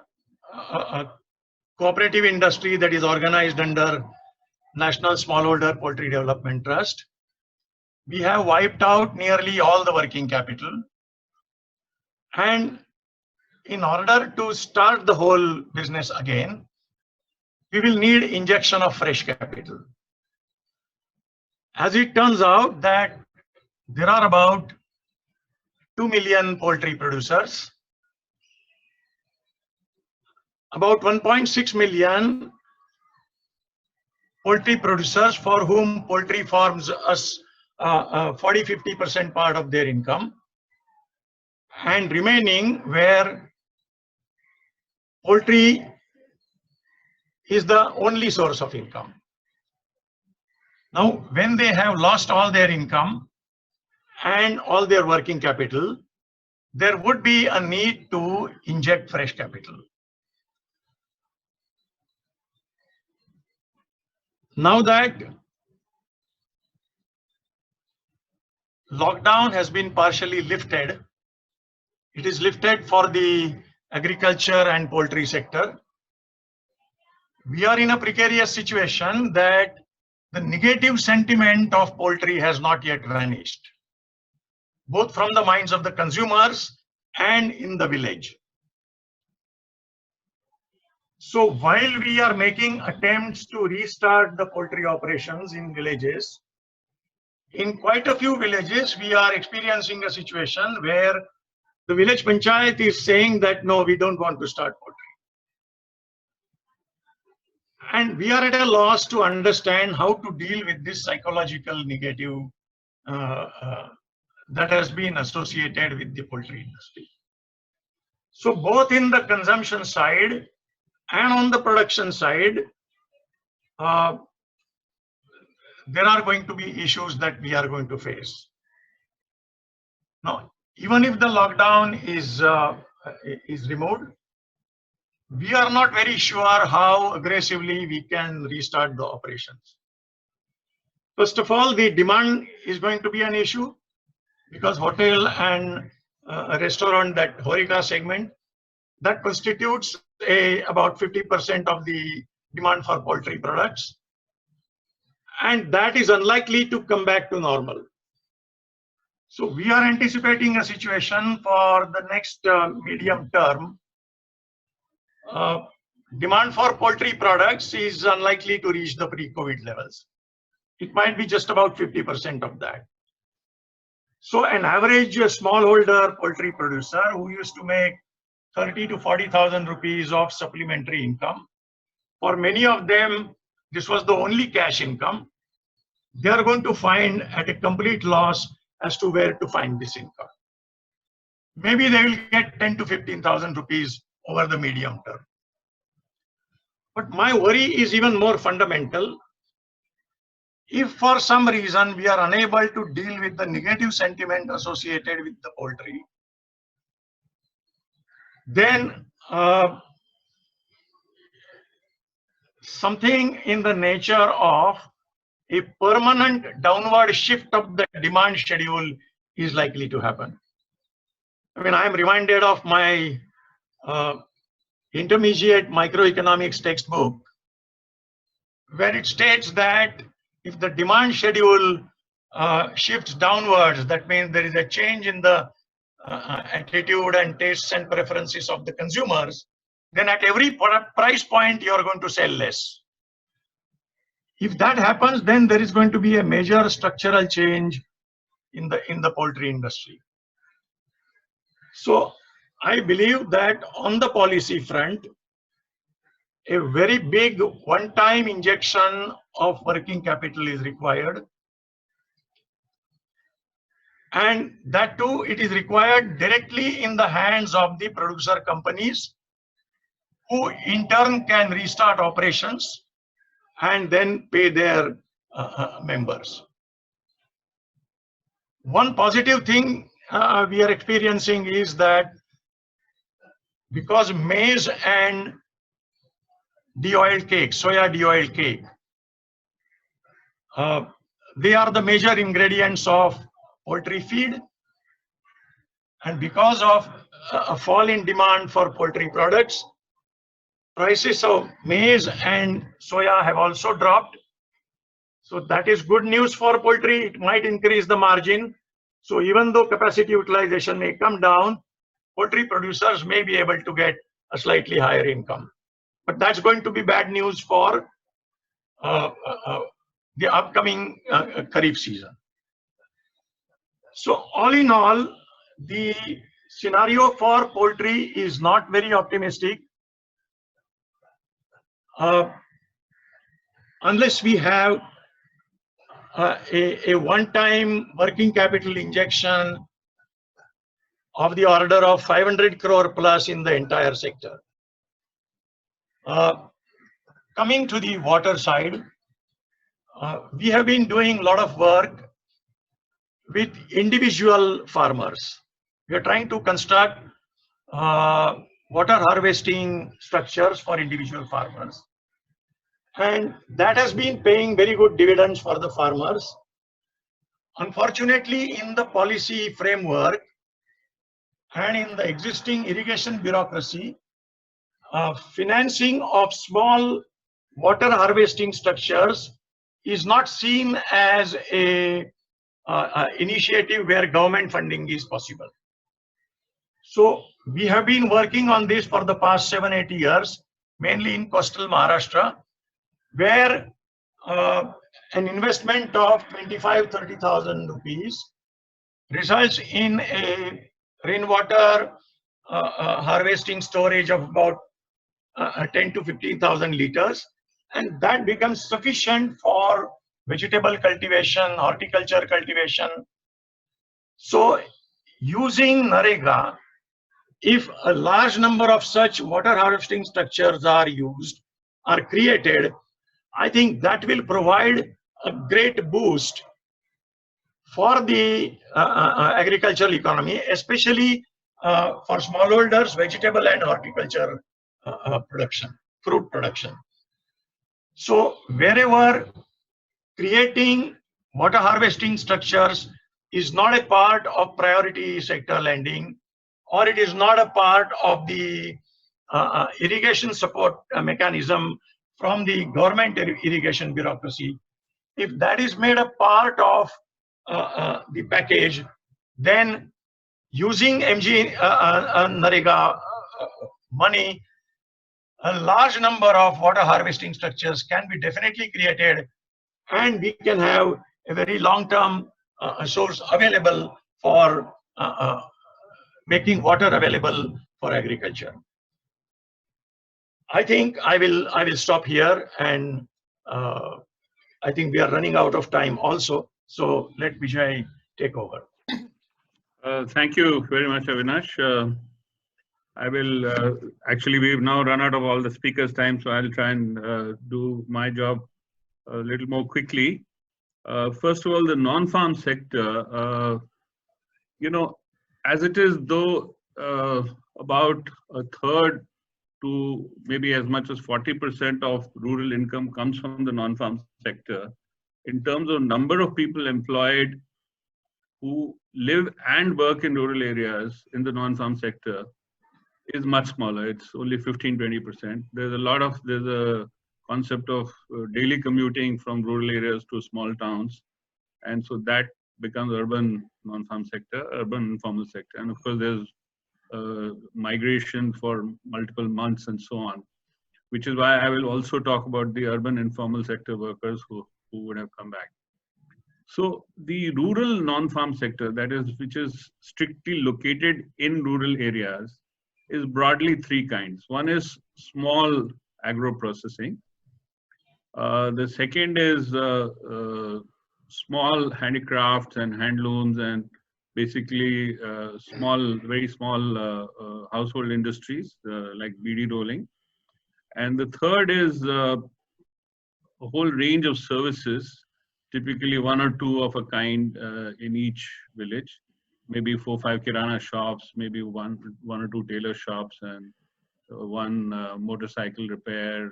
cooperative industry that is organized under National Smallholder Poultry Development Trust, we have wiped out nearly all the working capital. And in order to start the whole business again, we will need injection of fresh capital. As it turns out that there are about 2 million poultry producers, about 1.6 million poultry producers for whom poultry forms a 40–50% part of their income, and remaining where poultry is the only source of income. Now, when they have lost all their income and all their working capital, there would be a need to inject fresh capital. Now that lockdown has been partially lifted, it is lifted for the agriculture and poultry sector. We are in a precarious situation that the negative sentiment of poultry has not yet vanished, both from the minds of the consumers and in the village. So while we are making attempts to restart the poultry operations in villages, in quite a few villages, we are experiencing a situation where the village panchayat is saying that, no, we don't want to start poultry. And we are at a loss to understand how to deal with this psychological negative that has been associated with the poultry industry. So both in the consumption side and on the production side, there are going to be issues that we are going to face. Now, even if the lockdown is removed, we are not very sure how aggressively we can restart the operations. First of all, the demand is going to be an issue because hotel and restaurant, that HoReCa segment, that constitutes about 50% of the demand for poultry products. And that is unlikely to come back to normal. So we are anticipating a situation for the next medium term. Demand for poultry products is unlikely to reach the pre-COVID levels. It might be just about 50% of that. So an average smallholder poultry producer who used to make 30 to 40,000 rupees of supplementary income, for many of them, this was the only cash income. They are going to find at a complete loss as to where to find this income. Maybe they will get 10 to 15,000 rupees over the medium term. But my worry is even more fundamental. If for some reason we are unable to deal with the negative sentiment associated with the poultry, then something in the nature of a permanent downward shift of the demand schedule is likely to happen. I mean, I am reminded of my intermediate microeconomics textbook, where it states that if the demand schedule shifts downwards, that means there is a change in the attitude and tastes and preferences of the consumers, then at every price point you are going to sell less. If that happens, then there is going to be a major structural change in the poultry industry. So I believe that on the policy front, a very big one-time injection of working capital is required. And that too, it is required directly in the hands of the producer companies, who in turn can restart operations and then pay their members. One positive thing we are experiencing is that because maize and de-oiled cake, soya de-oiled cake, they are the major ingredients of poultry feed, and because of a fall in demand for poultry products, prices of maize and soya have also dropped. So that is good news for poultry. It might increase the margin. So even though capacity utilization may come down, poultry producers may be able to get a slightly higher income. But that's going to be bad news for the upcoming Kharif season. So all in all, the scenario for poultry is not very optimistic. Unless we have a one-time working capital injection of the order of 500 crore plus in the entire sector. Coming to the water side, we have been doing a lot of work with individual farmers. We are trying to construct water harvesting structures for individual farmers. And that has been paying very good dividends for the farmers. Unfortunately, in the policy framework and in the existing irrigation bureaucracy, financing of small water harvesting structures is not seen as a initiative where government funding is possible. So we have been working on this for the past 7-8 years, mainly in coastal Maharashtra, where an investment of 25,000-30,000 rupees results in a rainwater harvesting storage of about 10 to 15,000 liters, and that becomes sufficient for vegetable cultivation, horticulture cultivation. So using NREGA, if a large number of such water harvesting structures are created, I think that will provide a great boost for the agricultural economy, especially for smallholders, vegetable and horticulture production, fruit production. So wherever creating water harvesting structures is not a part of priority sector lending, or it is not a part of the irrigation support mechanism from the government irrigation bureaucracy, if that is made a part of the package, then using MG Narega money, a large number of water harvesting structures can be definitely created, and we can have a very long-term source available for making water available for agriculture. I think I will stop here, and I think we are running out of time also. So let Vijay take over. Thank you very much, Avinash. I will actually, we've now run out of all the speakers' time, so I'll try and do my job a little more quickly. First of all, the non-farm sector, you know, as it is, though about a third to maybe as much as 40% of rural income comes from the non-farm sector, in terms of number of people employed who live and work in rural areas in the non-farm sector is much smaller. It's only 15-20%. There's a concept of daily commuting from rural areas to small towns, and so that becomes urban non-farm sector, urban informal sector. And of course there's migration for multiple months and so on, which is why I will also talk about the urban informal sector workers who would have come back. So the rural non-farm sector, that is, which is strictly located in rural areas, is broadly three kinds. One is small agro-processing. The second is small handicrafts and handlooms, and basically very small household industries like beadi rolling. And the third is a whole range of services, typically one or two of a kind in each village. Maybe 4 or 5 kirana shops, maybe one or two tailor shops, and one motorcycle repair,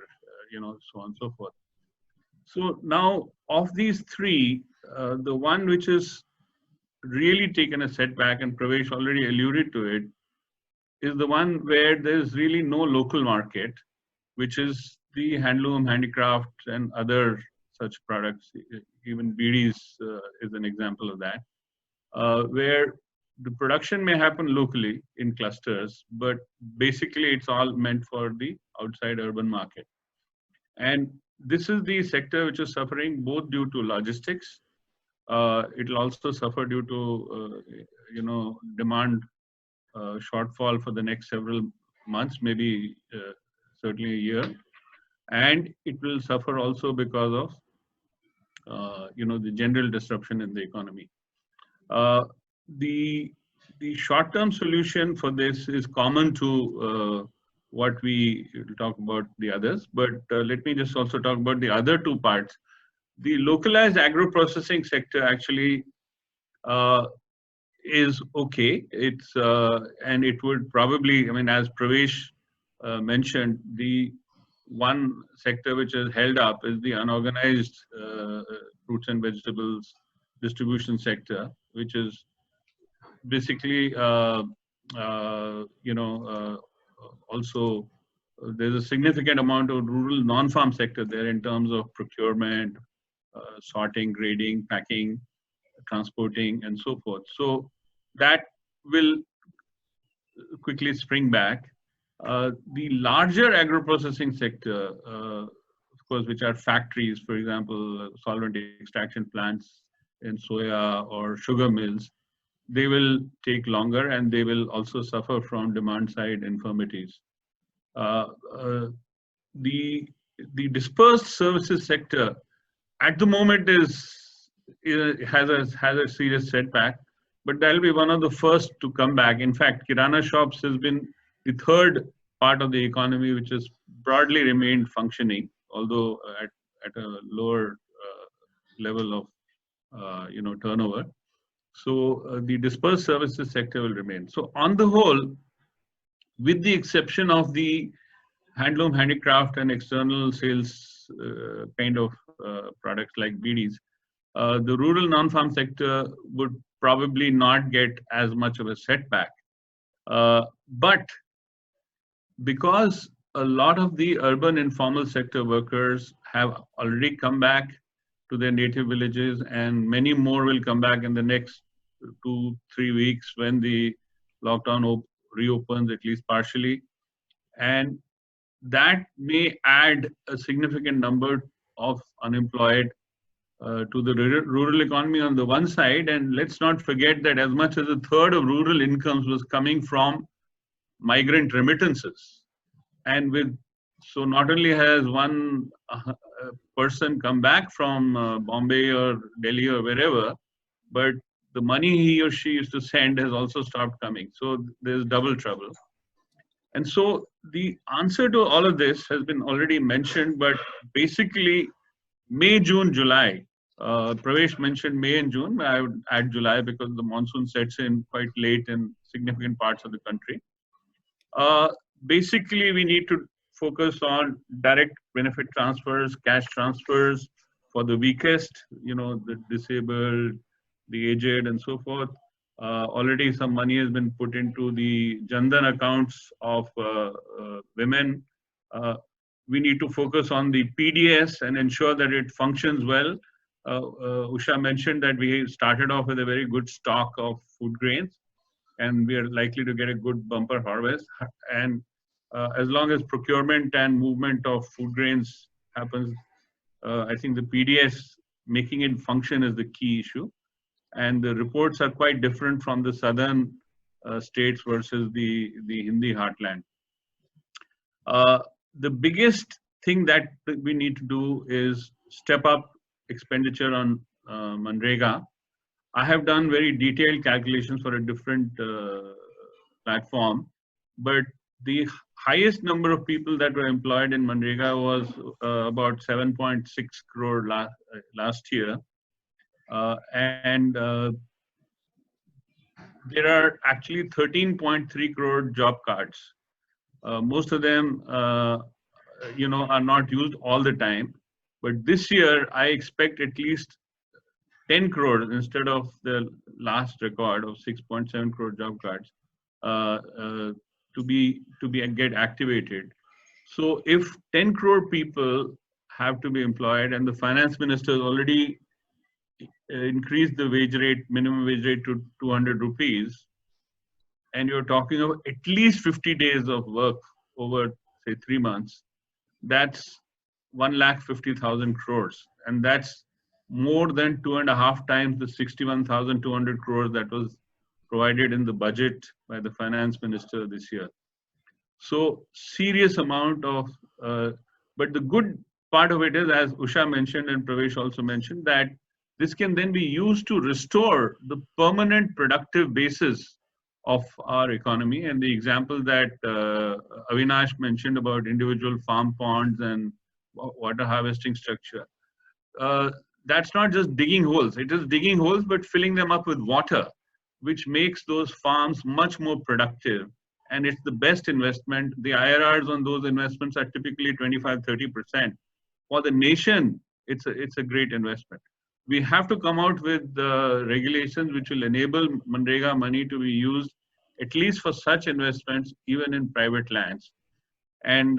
you know, so on and so forth. So now, of these three, the one which is really taken a setback, and Pravesh already alluded to it, is the one where there's really no local market, which is the handloom, handicraft, and other such products. Even beadis is an example of that, where the production may happen locally in clusters, but basically it's all meant for the outside urban market. And this is the sector which is suffering both due to logistics. It will also suffer due to, you know, demand shortfall for the next several months, maybe certainly a year. And it will suffer also because of, you know, the general disruption in the economy. The short-term solution for this is common to what we talk about the others, but let me just also talk about the other two parts. The localized agro-processing sector actually is okay. It's and it would probably, I mean, as Pravesh mentioned, the one sector which is held up is the unorganized fruits and vegetables distribution sector, which is basically, you know, also there's a significant amount of rural non-farm sector there in terms of procurement, sorting, grading, packing, transporting, and so forth. So that will quickly spring back. The larger agro-processing sector, of course, which are factories, for example, solvent extraction plants in soya or sugar mills, they will take longer, and they will also suffer from demand side infirmities. The dispersed services sector at the moment has a serious setback, but that will be one of the first to come back. In fact, kirana shops has been the third part of the economy which has broadly remained functioning, although at a lower level of you know, turnover. So the dispersed services sector will remain. So on the whole, with the exception of the handloom, handicraft, and external sales kind of products like BDs, the rural non-farm sector would probably not get as much of a setback. But because a lot of the urban informal sector workers have already come back to their native villages, and many more will come back in the next 2-3 weeks when the lockdown reopens, at least partially. And that may add a significant number of unemployed to the rural economy on the one side. And let's not forget that as much as a third of rural incomes was coming from migrant remittances. And so not only has one person come back from Bombay or Delhi or wherever, but the money he or she used to send has also stopped coming. So there's double trouble. And so the answer to all of this has been already mentioned, but basically May, June, July. Pravesh mentioned May and June. I would add July because the monsoon sets in quite late in significant parts of the country. Basically, we need to focus on direct benefit transfers, cash transfers for the weakest, the disabled, the aged, and so forth. Already some money has been put into the Jandan accounts of women. We need to focus on the PDS and ensure that it functions well. Usha mentioned that we started off with a very good stock of food grains, and we are likely to get a good bumper harvest. And as long as procurement and movement of food grains happens, I think the PDS making it function is the key issue. And the reports are quite different from the southern states versus the Hindi heartland. The biggest thing that we need to do is step up expenditure on Manrega. I have done very detailed calculations for a different platform, but the highest number of people that were employed in Manrega was about 7.6 crore last year. And there are actually 13.3 crore job cards. Most of them, are not used all the time. But this year, I expect at least 10 crore instead of the last record of 6.7 crore job cards to get activated. So if 10 crore people have to be employed, and the finance minister has already increased the wage rate, minimum wage rate to 200 rupees, and you're talking of at least 50 days of work over, say, 3 months, that's 1,50,000 crores. And that's more than 2.5 times the 61,200 crores that was provided in the budget by the finance minister this year. So serious amount of, but the good part of it is, as Usha mentioned and Pravesh also mentioned, that this can then be used to restore the permanent productive basis of our economy. And the example that Avinash mentioned about individual farm ponds and water harvesting structure, that's not just digging holes. It is digging holes, but filling them up with water, which makes those farms much more productive. And it's the best investment. The IRRs on those investments are typically 25-30%. For the nation, it's a great investment. We have to come out with regulations which will enable Manrega money to be used at least for such investments, even in private lands. And,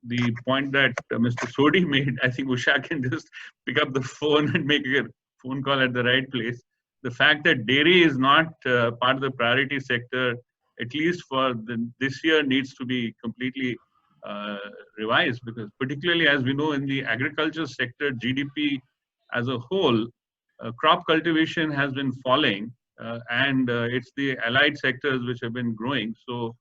the point that Mr. Sodhi made, I think Usha can just pick up the phone and make a phone call at the right place. The fact that dairy is not part of the priority sector, at least for this year, needs to be completely revised, because particularly as we know in the agriculture sector, GDP as a whole, crop cultivation has been falling, and it's the allied sectors which have been growing. So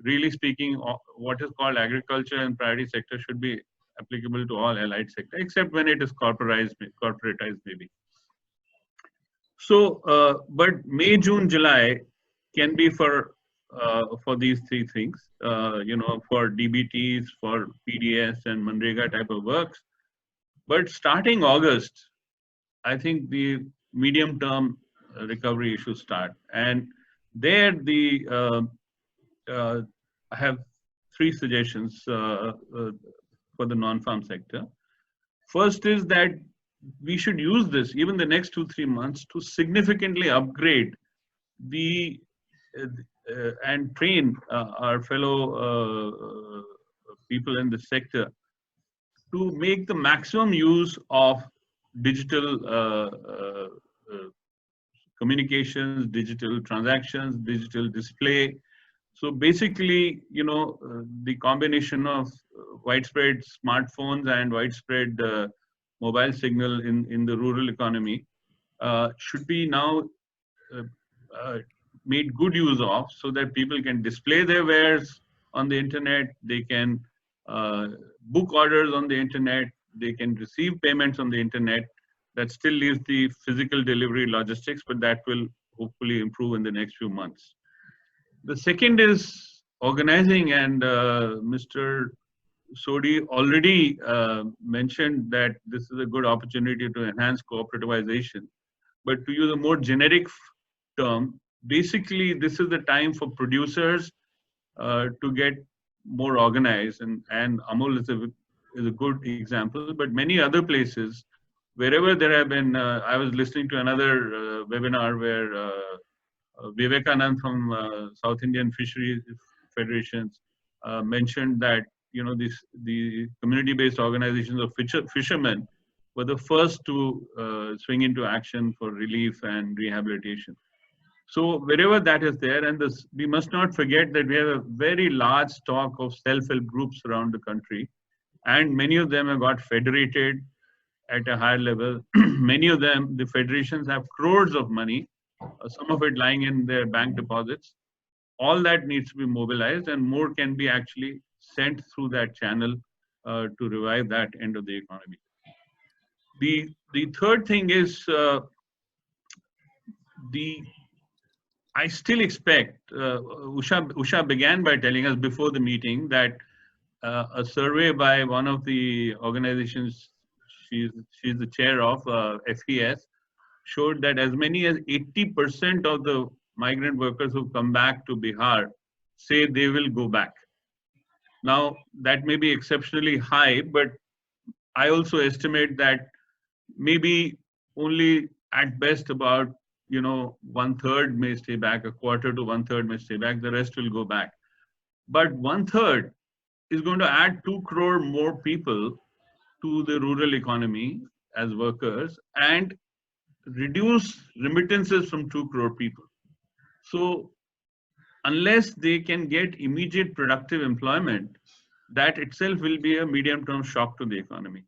really speaking, what is called agriculture and priority sector should be applicable to all allied sector, except when it is corporatized maybe. So, but May, June, July can be for these three things, for DBTs, for PDS and Manrega type of works. But starting August, I think the medium-term recovery issues start. And there I have three suggestions for the non-farm sector. First is that we should use this, even the next 2-3 months, to significantly upgrade the and train our fellow people in the sector to make the maximum use of digital communications, digital transactions, digital display. So basically, the combination of widespread smartphones and widespread mobile signal in the rural economy should be now made good use of, so that people can display their wares on the internet, they can book orders on the internet, they can receive payments on the internet. That still leaves the physical delivery logistics, but that will hopefully improve in the next few months. The second is organizing, and Mr. Sodhi already mentioned that this is a good opportunity to enhance cooperativization. But to use a more generic term, basically this is the time for producers to get more organized, and AMUL is a good example, but many other places, wherever there have been, I was listening to another webinar where Vivekanand from South Indian Fisheries Federations mentioned that the community-based organizations of fishermen were the first to swing into action for relief and rehabilitation. So wherever that is there, and we must not forget that we have a very large stock of self-help groups around the country, and many of them have got federated at a higher level. Many of them, the federations have crores of money, some of it lying in their bank deposits. All that needs to be mobilized, and more can be actually sent through that channel to revive that end of the economy. The third thing is I still expect, Usha began by telling us before the meeting that a survey by one of the organizations she's the chair of, FES, showed that as many as 80% of the migrant workers who come back to Bihar say they will go back. Now, that may be exceptionally high, but I also estimate that maybe only at best about 1/3 may stay back, a quarter to 1/3 may stay back, the rest will go back. But 1/3 is going to add 2 crore more people to the rural economy as workers and reduce remittances from 2 crore people. So unless they can get immediate productive employment, that itself will be a medium-term shock to the economy.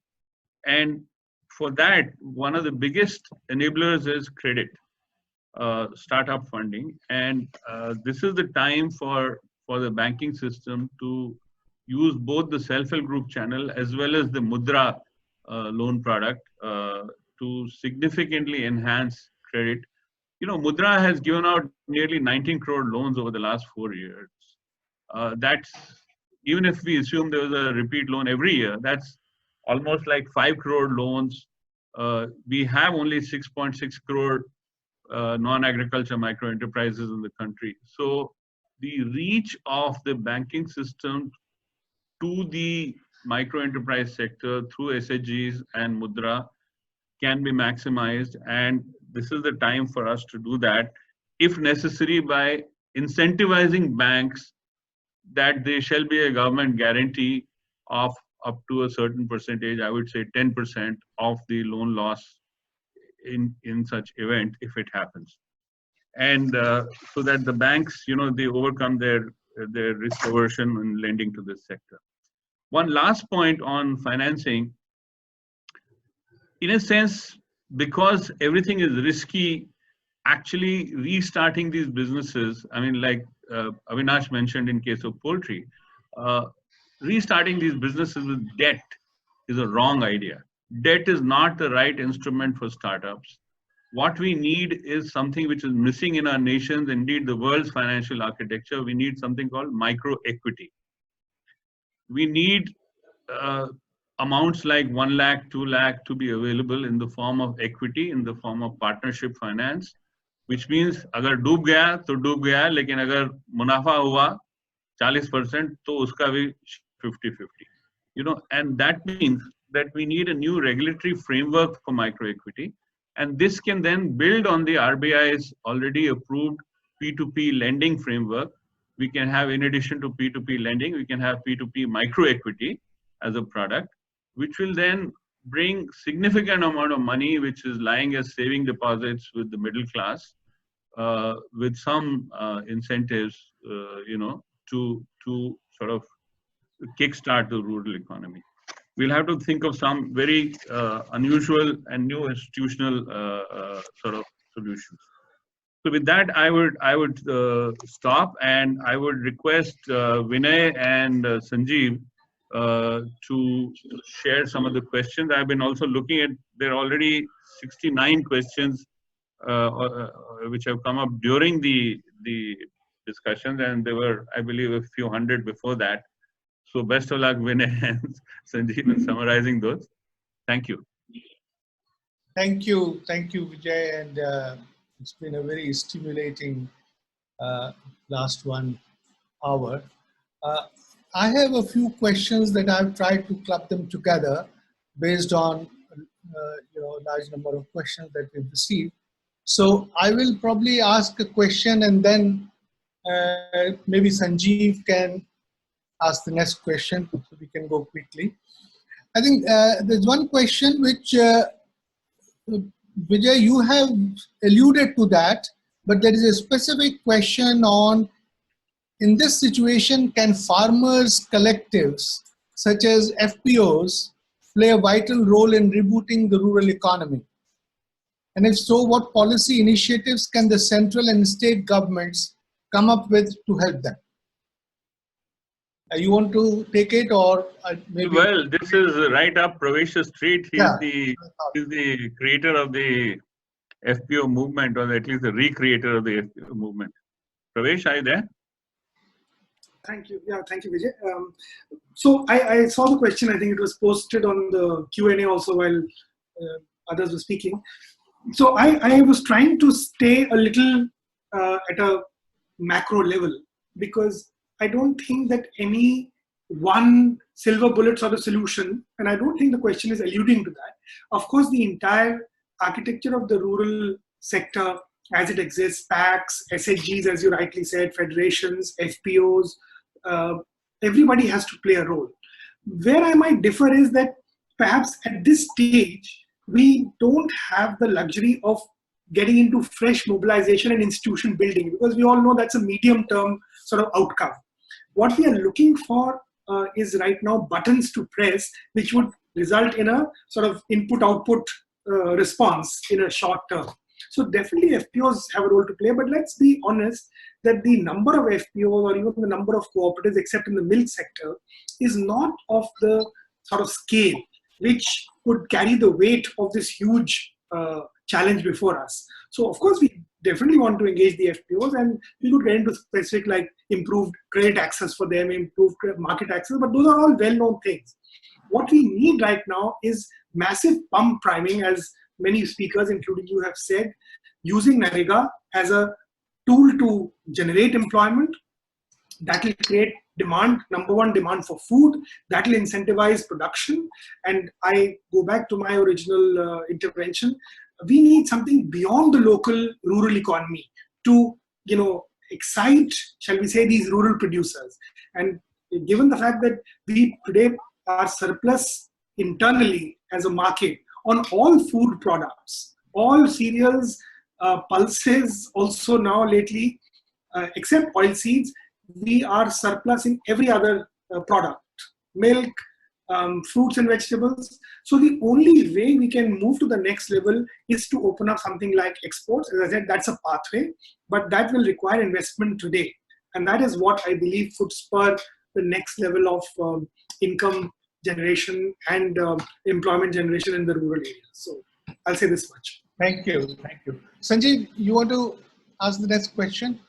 And for that, one of the biggest enablers is credit, startup funding. And this is the time for the banking system to use both the self-help group channel as well as the Mudra loan product to significantly enhance credit. Mudra has given out nearly 19 crore loans over the last 4 years. That's, even if we assume there was a repeat loan every year, that's almost like 5 crore loans. We have only 6.6 crore non-agriculture micro enterprises in the country. So the reach of the banking system to the micro enterprise sector through SHGs and Mudra can be maximized, and this is the time for us to do that, if necessary by incentivizing banks that there shall be a government guarantee of up to a certain percentage, I would say 10% of the loan loss in such event if it happens. And so that the banks, they overcome their risk aversion in lending to this sector. One last point on financing. In a sense, because everything is risky, actually restarting these businesses, I mean, like Avinash mentioned in case of poultry, restarting these businesses with debt is a wrong idea. Debt is not the right instrument for startups. What we need is something which is missing in our nations, indeed the world's financial architecture. We need something called micro equity. We need amounts like 1 lakh, 2 lakh to be available in the form of equity, in the form of partnership finance, which means agar doob gaya to doob gaya, lekin agar munafa hua, 40%, तो उसका भी 50-50. You know, and that means that we need a new regulatory framework for microequity, and this can then build on the RBI's already approved P2P lending framework. We can have, in addition to P2P lending, we can have P2P microequity as a product, which will then bring significant amount of money which is lying as saving deposits with the middle class, with some incentives, you know, to sort of kickstart the rural economy. We'll have to think of some very unusual and new institutional sort of solutions. So with that, I would stop, and I would request Vinay and Sanjeev to share some of the questions. I've been also looking at, there are already 69 questions which have come up during the discussions, and there were, I believe, a few hundred before that. So best of luck, Vinay and Sanjeev, in summarizing those. Thank you. Thank you, Vijay, and it's been a very stimulating last 1 hour. I have a few questions that I've tried to club them together based on large number of questions that we've received. So I will probably ask a question, and then maybe Sanjeev can ask the next question, so we can go quickly. I think there's one question which, Vijay, you have alluded to that, but there is a specific question on, in this situation, can farmers' collectives, such as FPOs, play a vital role in rebooting the rural economy? And if so, what policy initiatives can the central and state governments come up with to help them? You want to take it, or maybe? Well, this is right up Pravesh's street. He's the creator of the FPO movement, or at least the recreator of the FPO movement. Pravesh, are you there? Thank you. Yeah, thank you, Vijay. So I saw the question. I think it was posted on the Q&A also while others were speaking. So I was trying to stay a little at a macro level, because I don't think that any one silver bullet sort of solution, and I don't think the question is alluding to that. Of course, the entire architecture of the rural sector as it exists, PACs, SHGs, as you rightly said, federations, FPOs, everybody has to play a role. Where I might differ is that perhaps at this stage, we don't have the luxury of getting into fresh mobilization and institution building, because we all know that's a medium-term sort of outcome. What we are looking for is right now buttons to press, which would result in a sort of input-output response in a short term. So definitely FPOs have a role to play, but let's be honest that the number of FPOs or even the number of cooperatives, except in the milk sector, is not of the sort of scale which could carry the weight of this huge challenge before us. So of course we definitely want to engage the FPOs, and we could get into specific like improved credit access for them, improved market access, but those are all well-known things. What we need right now is massive pump priming, as many speakers, including you, have said, using NREGA as a tool to generate employment. That will create demand, number one, demand for food. That will incentivize production. And I go back to my original intervention. We need something beyond the local rural economy to, excite, shall we say, these rural producers. And given the fact that we today are surplus internally as a market on all food products, all cereals, pulses, also now lately, except oilseeds, we are surplus in every other product, milk, fruits and vegetables. So the only way we can move to the next level is to open up something like exports. As I said, that's a pathway, but that will require investment today. And that is what I believe could spur the next level of income generation and employment generation in the rural areas. So I'll say this much. Thank you. Thank you. Sanjeev, you want to ask the next question?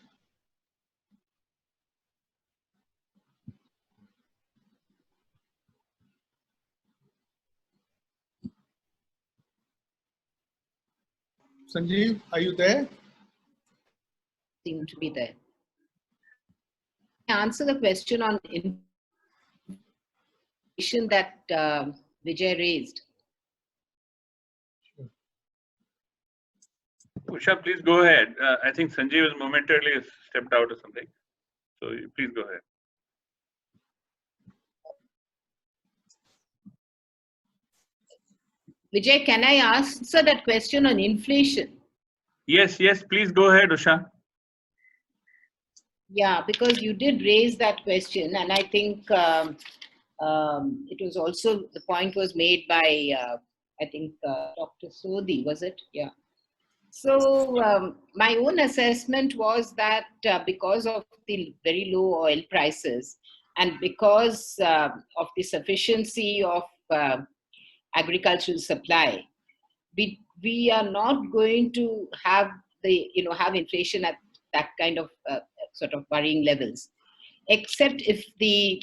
Sanjeev, are you there? Seem to be there. answer the question on inflation that Vijay raised? Usha, please go ahead. I think Sanjeev has momentarily stepped out or something. So please go ahead. Vijay, can I answer that question on inflation? Yes, yes, please go ahead, Usha. Yeah, because you did raise that question, and I think it was also, the point was made by, I think, Dr. Sodhi, was it? Yeah. So my own assessment was that because of the very low oil prices and because of the sufficiency of agricultural supply, we are not going to have have inflation at that kind of sort of worrying levels, except if the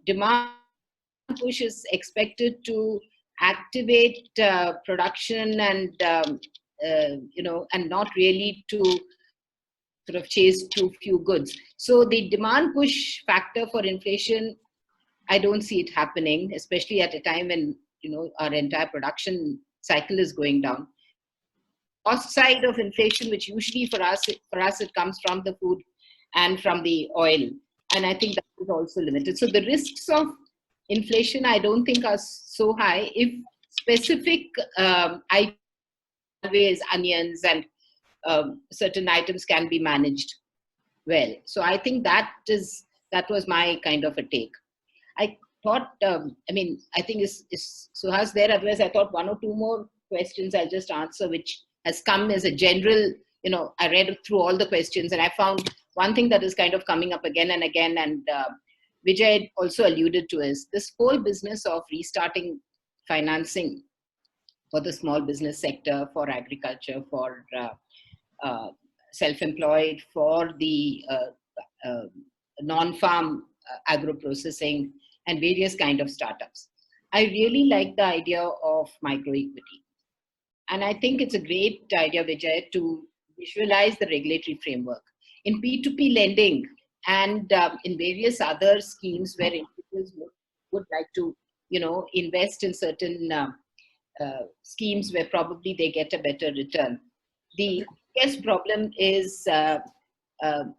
demand push is expected to activate production and and not really to sort of chase too few goods. So the demand push factor for inflation, I don't see it happening, especially at a time when our entire production cycle is going down. Cost side of inflation, which usually for us it comes from the food and from the oil, and I think that is also limited. So the risks of inflation, I don't think are so high if specific items, onions and certain items can be managed well. So I think that was my kind of a take. I thought, I think Suhas there, otherwise I thought one or two more questions I'll just answer, which has come as a general, I read through all the questions and I found one thing that is kind of coming up again and again, and Vijay also alluded to, is this whole business of restarting financing for the small business sector, for agriculture, for self-employed, for the non-farm agro-processing and various kind of startups. I really like the idea of microequity. And I think it's a great idea, Vijay, to visualize the regulatory framework. In P2P lending and in various other schemes where individuals would like to, invest in certain schemes where probably they get a better return. The biggest problem is,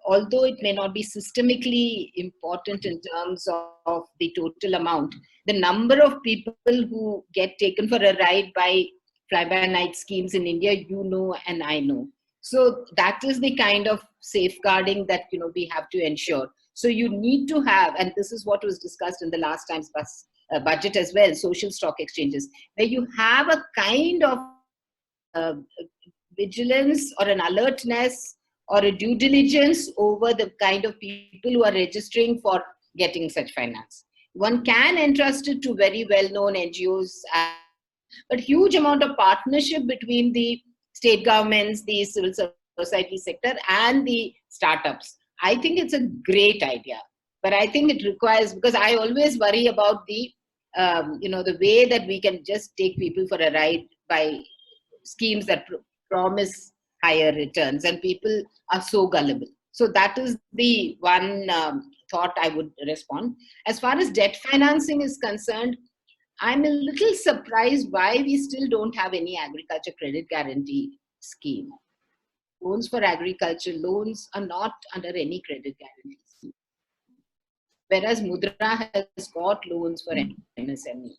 although it may not be systemically important in terms of the total amount, the number of people who get taken for a ride by fly-by-night schemes in India, and I know. So that is the kind of safeguarding that we have to ensure. So you need to have, and this is what was discussed in the last time's budget as well, social stock exchanges, where you have a kind of vigilance or an alertness or a due diligence over the kind of people who are registering for getting such finance. One can entrust it to very well-known NGOs, but huge amount of partnership between the state governments, the civil society sector and the startups. I think it's a great idea, but I think it requires, because I always worry about the, the way that we can just take people for a ride by schemes that promise higher returns, and people are so gullible. So that is the one thought I would respond. As far as debt financing is concerned, I'm a little surprised why we still don't have any agriculture credit guarantee scheme. Loans for agriculture, loans are not under any credit guarantee scheme. Whereas Mudra has got loans for MSME.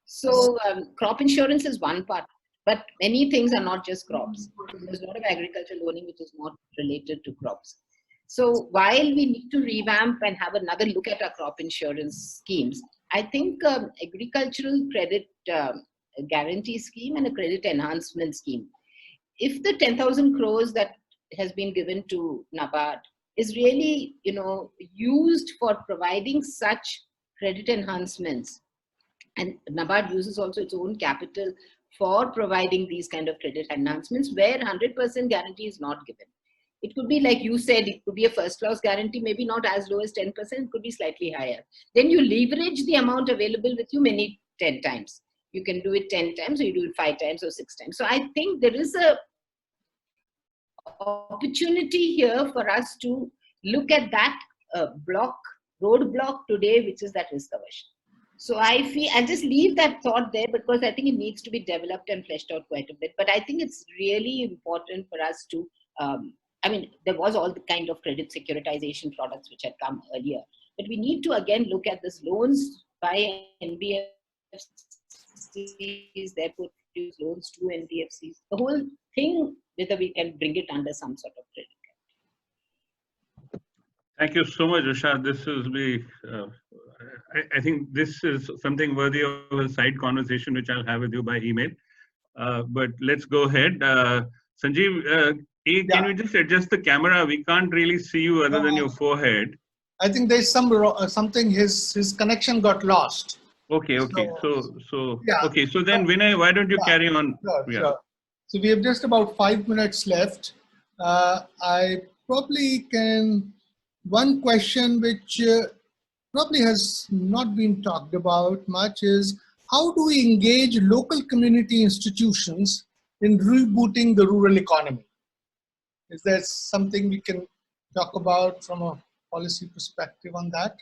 So crop insurance is one part, but many things are not just crops. There's a lot of agriculture loaning which is not related to crops. So while we need to revamp and have another look at our crop insurance schemes, I think agricultural credit guarantee scheme and a credit enhancement scheme, if the 10,000 crores that has been given to NABARD is really, used for providing such credit enhancements, and NABARD uses also its own capital for providing these kind of credit enhancements where 100% guarantee is not given. It could be, like you said, it could be a first clause guarantee, maybe not as low as 10%, it could be slightly higher. Then you leverage the amount available with you 10 times. You can do it 10 times, or you do it 5 times or 6 times. So I think there is a opportunity here for us to look at that roadblock today, which is that risk aversion. So I feel I'll just leave that thought there because I think it needs to be developed and fleshed out quite a bit. But I think it's really important for us to, I mean, there was all the kind of credit securitization products which had come earlier. But we need to again look at this loans by NBFCs, therefore produce loans to NBFCs. The whole thing, whether we can bring it under some sort of credit. Thank you so much, Usha. This is I think this is something worthy of a side conversation, which I'll have with you by email. But let's go ahead. Sanjeev, can you just adjust the camera? We can't really see you other than your forehead. I think there's something, his connection got lost. Okay. So then Vinay, why don't you carry on? Sure. So we have just about 5 minutes left. I probably can, one question which probably has not been talked about much is, how do we engage local community institutions in rebooting the rural economy? Is there something we can talk about from a policy perspective on that?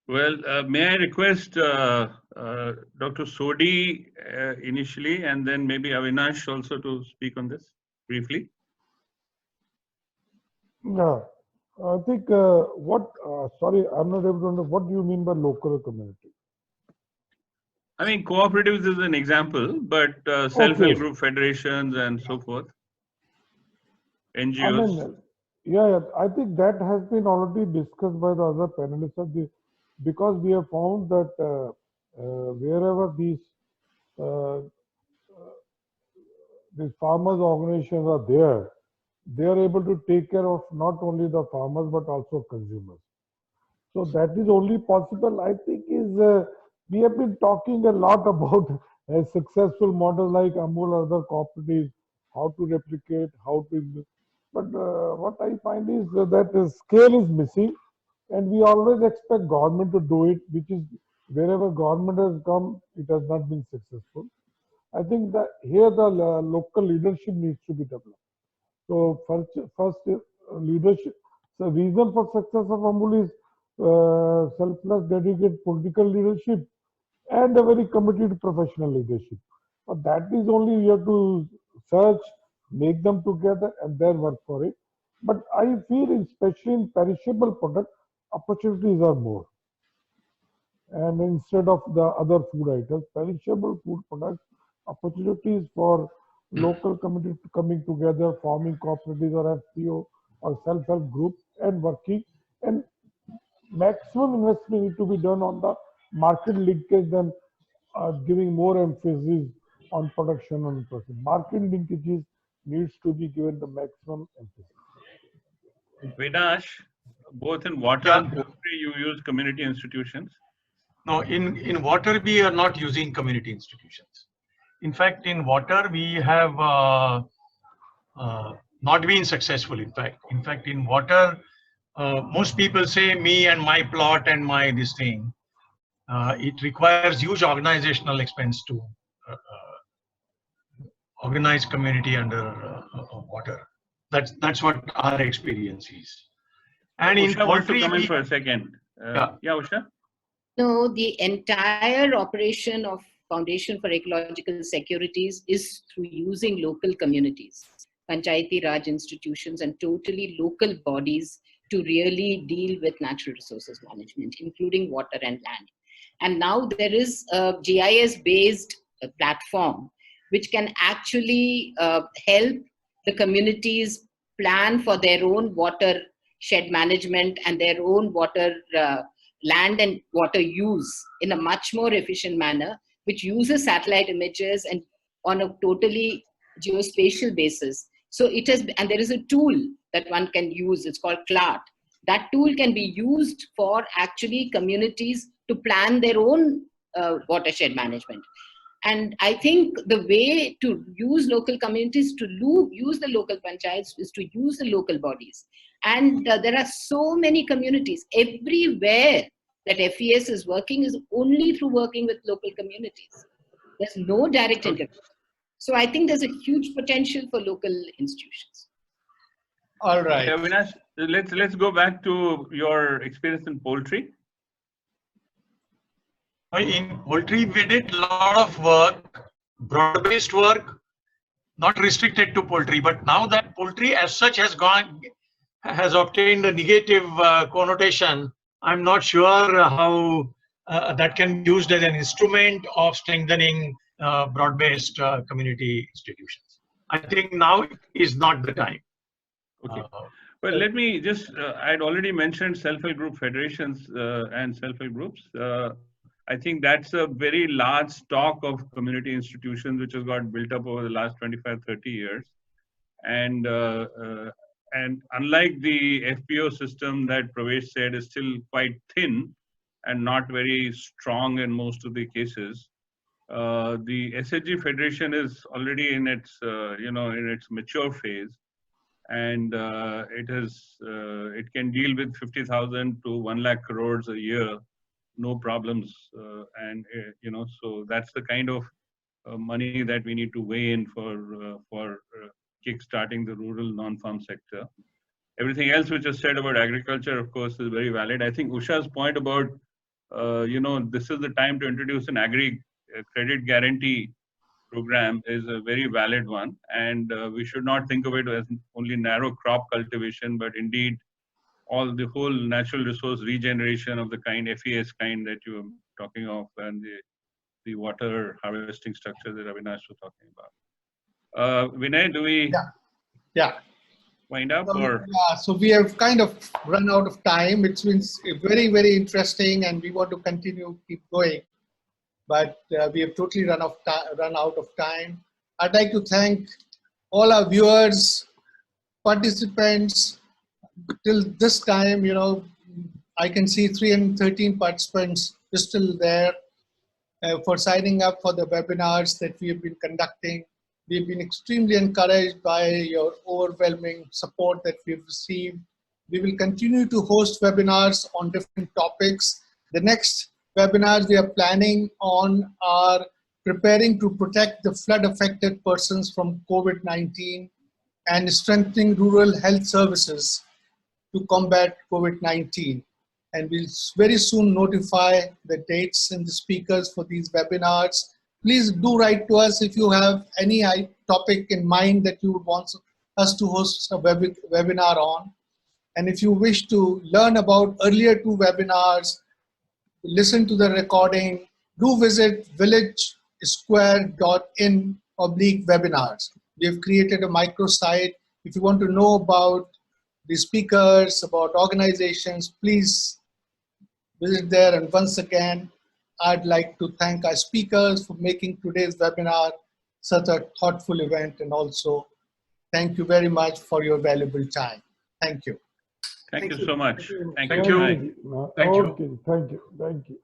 Well, may I request Dr. Sodhi initially, and then maybe Avinash also to speak on this briefly? Yeah, I think sorry, I'm not able to understand. What do you mean by local community? I mean, cooperatives is an example, but self-help group federations and so forth, NGOs. I think that has been already discussed by the other panelists, because we have found that wherever these farmers' organizations are there, they are able to take care of not only the farmers but also consumers. So that is only possible, I think, is we have been talking a lot about a successful model like AMUL, other cooperatives, how to replicate, how to, but what I find is that the scale is missing, and we always expect government to do it, which is wherever government has come, it has not been successful. I think that here the local leadership needs to be developed. So first leadership. The reason for success of AMUL is selfless, dedicated political leadership and a very committed professional leadership. But that is only, you have to search, make them together and then work for it. But I feel, especially in perishable products, opportunities are more. And instead of the other food items, perishable food products, opportunities for local community coming together, forming cooperatives or FPO or self-help group and working, and maximum investment need to be done on the market linkage than giving more emphasis on production and process. Market linkages needs to be given the maximum emphasis. Avinash, both in water and poultry, you use community institutions? No, in water, we are not using community institutions. In fact, in water, we have not been successful. In fact, in water, most people say me and my plot and my this thing. It requires huge organizational expense to organize community under water. That's what our experience is. And Usha in poultry, wants to come in for a second. Yeah, Usha. No, the entire operation of Foundation for Ecological Securities is through using local communities, Panchayati Raj institutions and totally local bodies to really deal with natural resources management, including water and land. And now there is a GIS-based platform which can actually help the communities plan for their own water shed management and their own water land and water use in a much more efficient manner, which uses satellite images and on a totally geospatial basis. So it has, and there is a tool that one can use, it's called CLART. That tool can be used for actually communities to plan their own watershed management. And I think the way to use local communities to use the local panchayats is to use the local bodies. And there are so many communities everywhere that FES is working is only through working with local communities. There's no direct intervention. So I think there's a huge potential for local institutions. All right. Okay, Avinash, let's go back to your experience in poultry. In poultry, we did a lot of work, broad-based work, not restricted to poultry. But now that poultry as such has obtained a negative connotation, I'm not sure how that can be used as an instrument of strengthening broad-based community institutions. I think now is not the time. Okay. Well, let me just, I'd already mentioned self-help group federations and self-help groups. I think that's a very large stock of community institutions which has got built up over the last 25, 30 years. And unlike the FPO system that Pravesh said is still quite thin and not very strong in most of the cases, the SHG Federation is already in its, in its mature phase. And it can deal with 50,000 to 1 lakh crores a year, no problems. So that's the kind of money that we need to weigh in for kickstarting the rural non-farm sector. Everything else which is said about agriculture, of course, is very valid. I think Usha's point about, this is the time to introduce an agri credit guarantee program is a very valid one, and we should not think of it as only narrow crop cultivation, but indeed the whole natural resource regeneration of the kind, FES kind that you were talking of, and the water harvesting structure that Avinash was talking about. Vinay, do we wind up? Yeah, so we have kind of run out of time. It's been very, very interesting, and we want to keep going. But we have totally run out of time. I'd like to thank all our viewers, participants. Till this time, I can see 313 participants are still there for signing up for the webinars that we have been conducting. We've been extremely encouraged by your overwhelming support that we've received. We will continue to host webinars on different topics. The next webinars we are planning on are preparing to protect the flood-affected persons from COVID-19 and strengthening rural health services to combat COVID-19. And we'll very soon notify the dates and the speakers for these webinars. Please do write to us if you have any topic in mind that you would want us to host a webinar on. And if you wish to learn about earlier 2 webinars, listen to the recording, do visit villagesquare.in/webinars. We have created a microsite. If you want to know about the speakers, about organizations, please visit there. And once again, I'd like to thank our speakers for making today's webinar such a thoughtful event, and also thank you very much for your valuable time. Thank you. Thank you so much. Thank you. Thank you. Okay, thank you.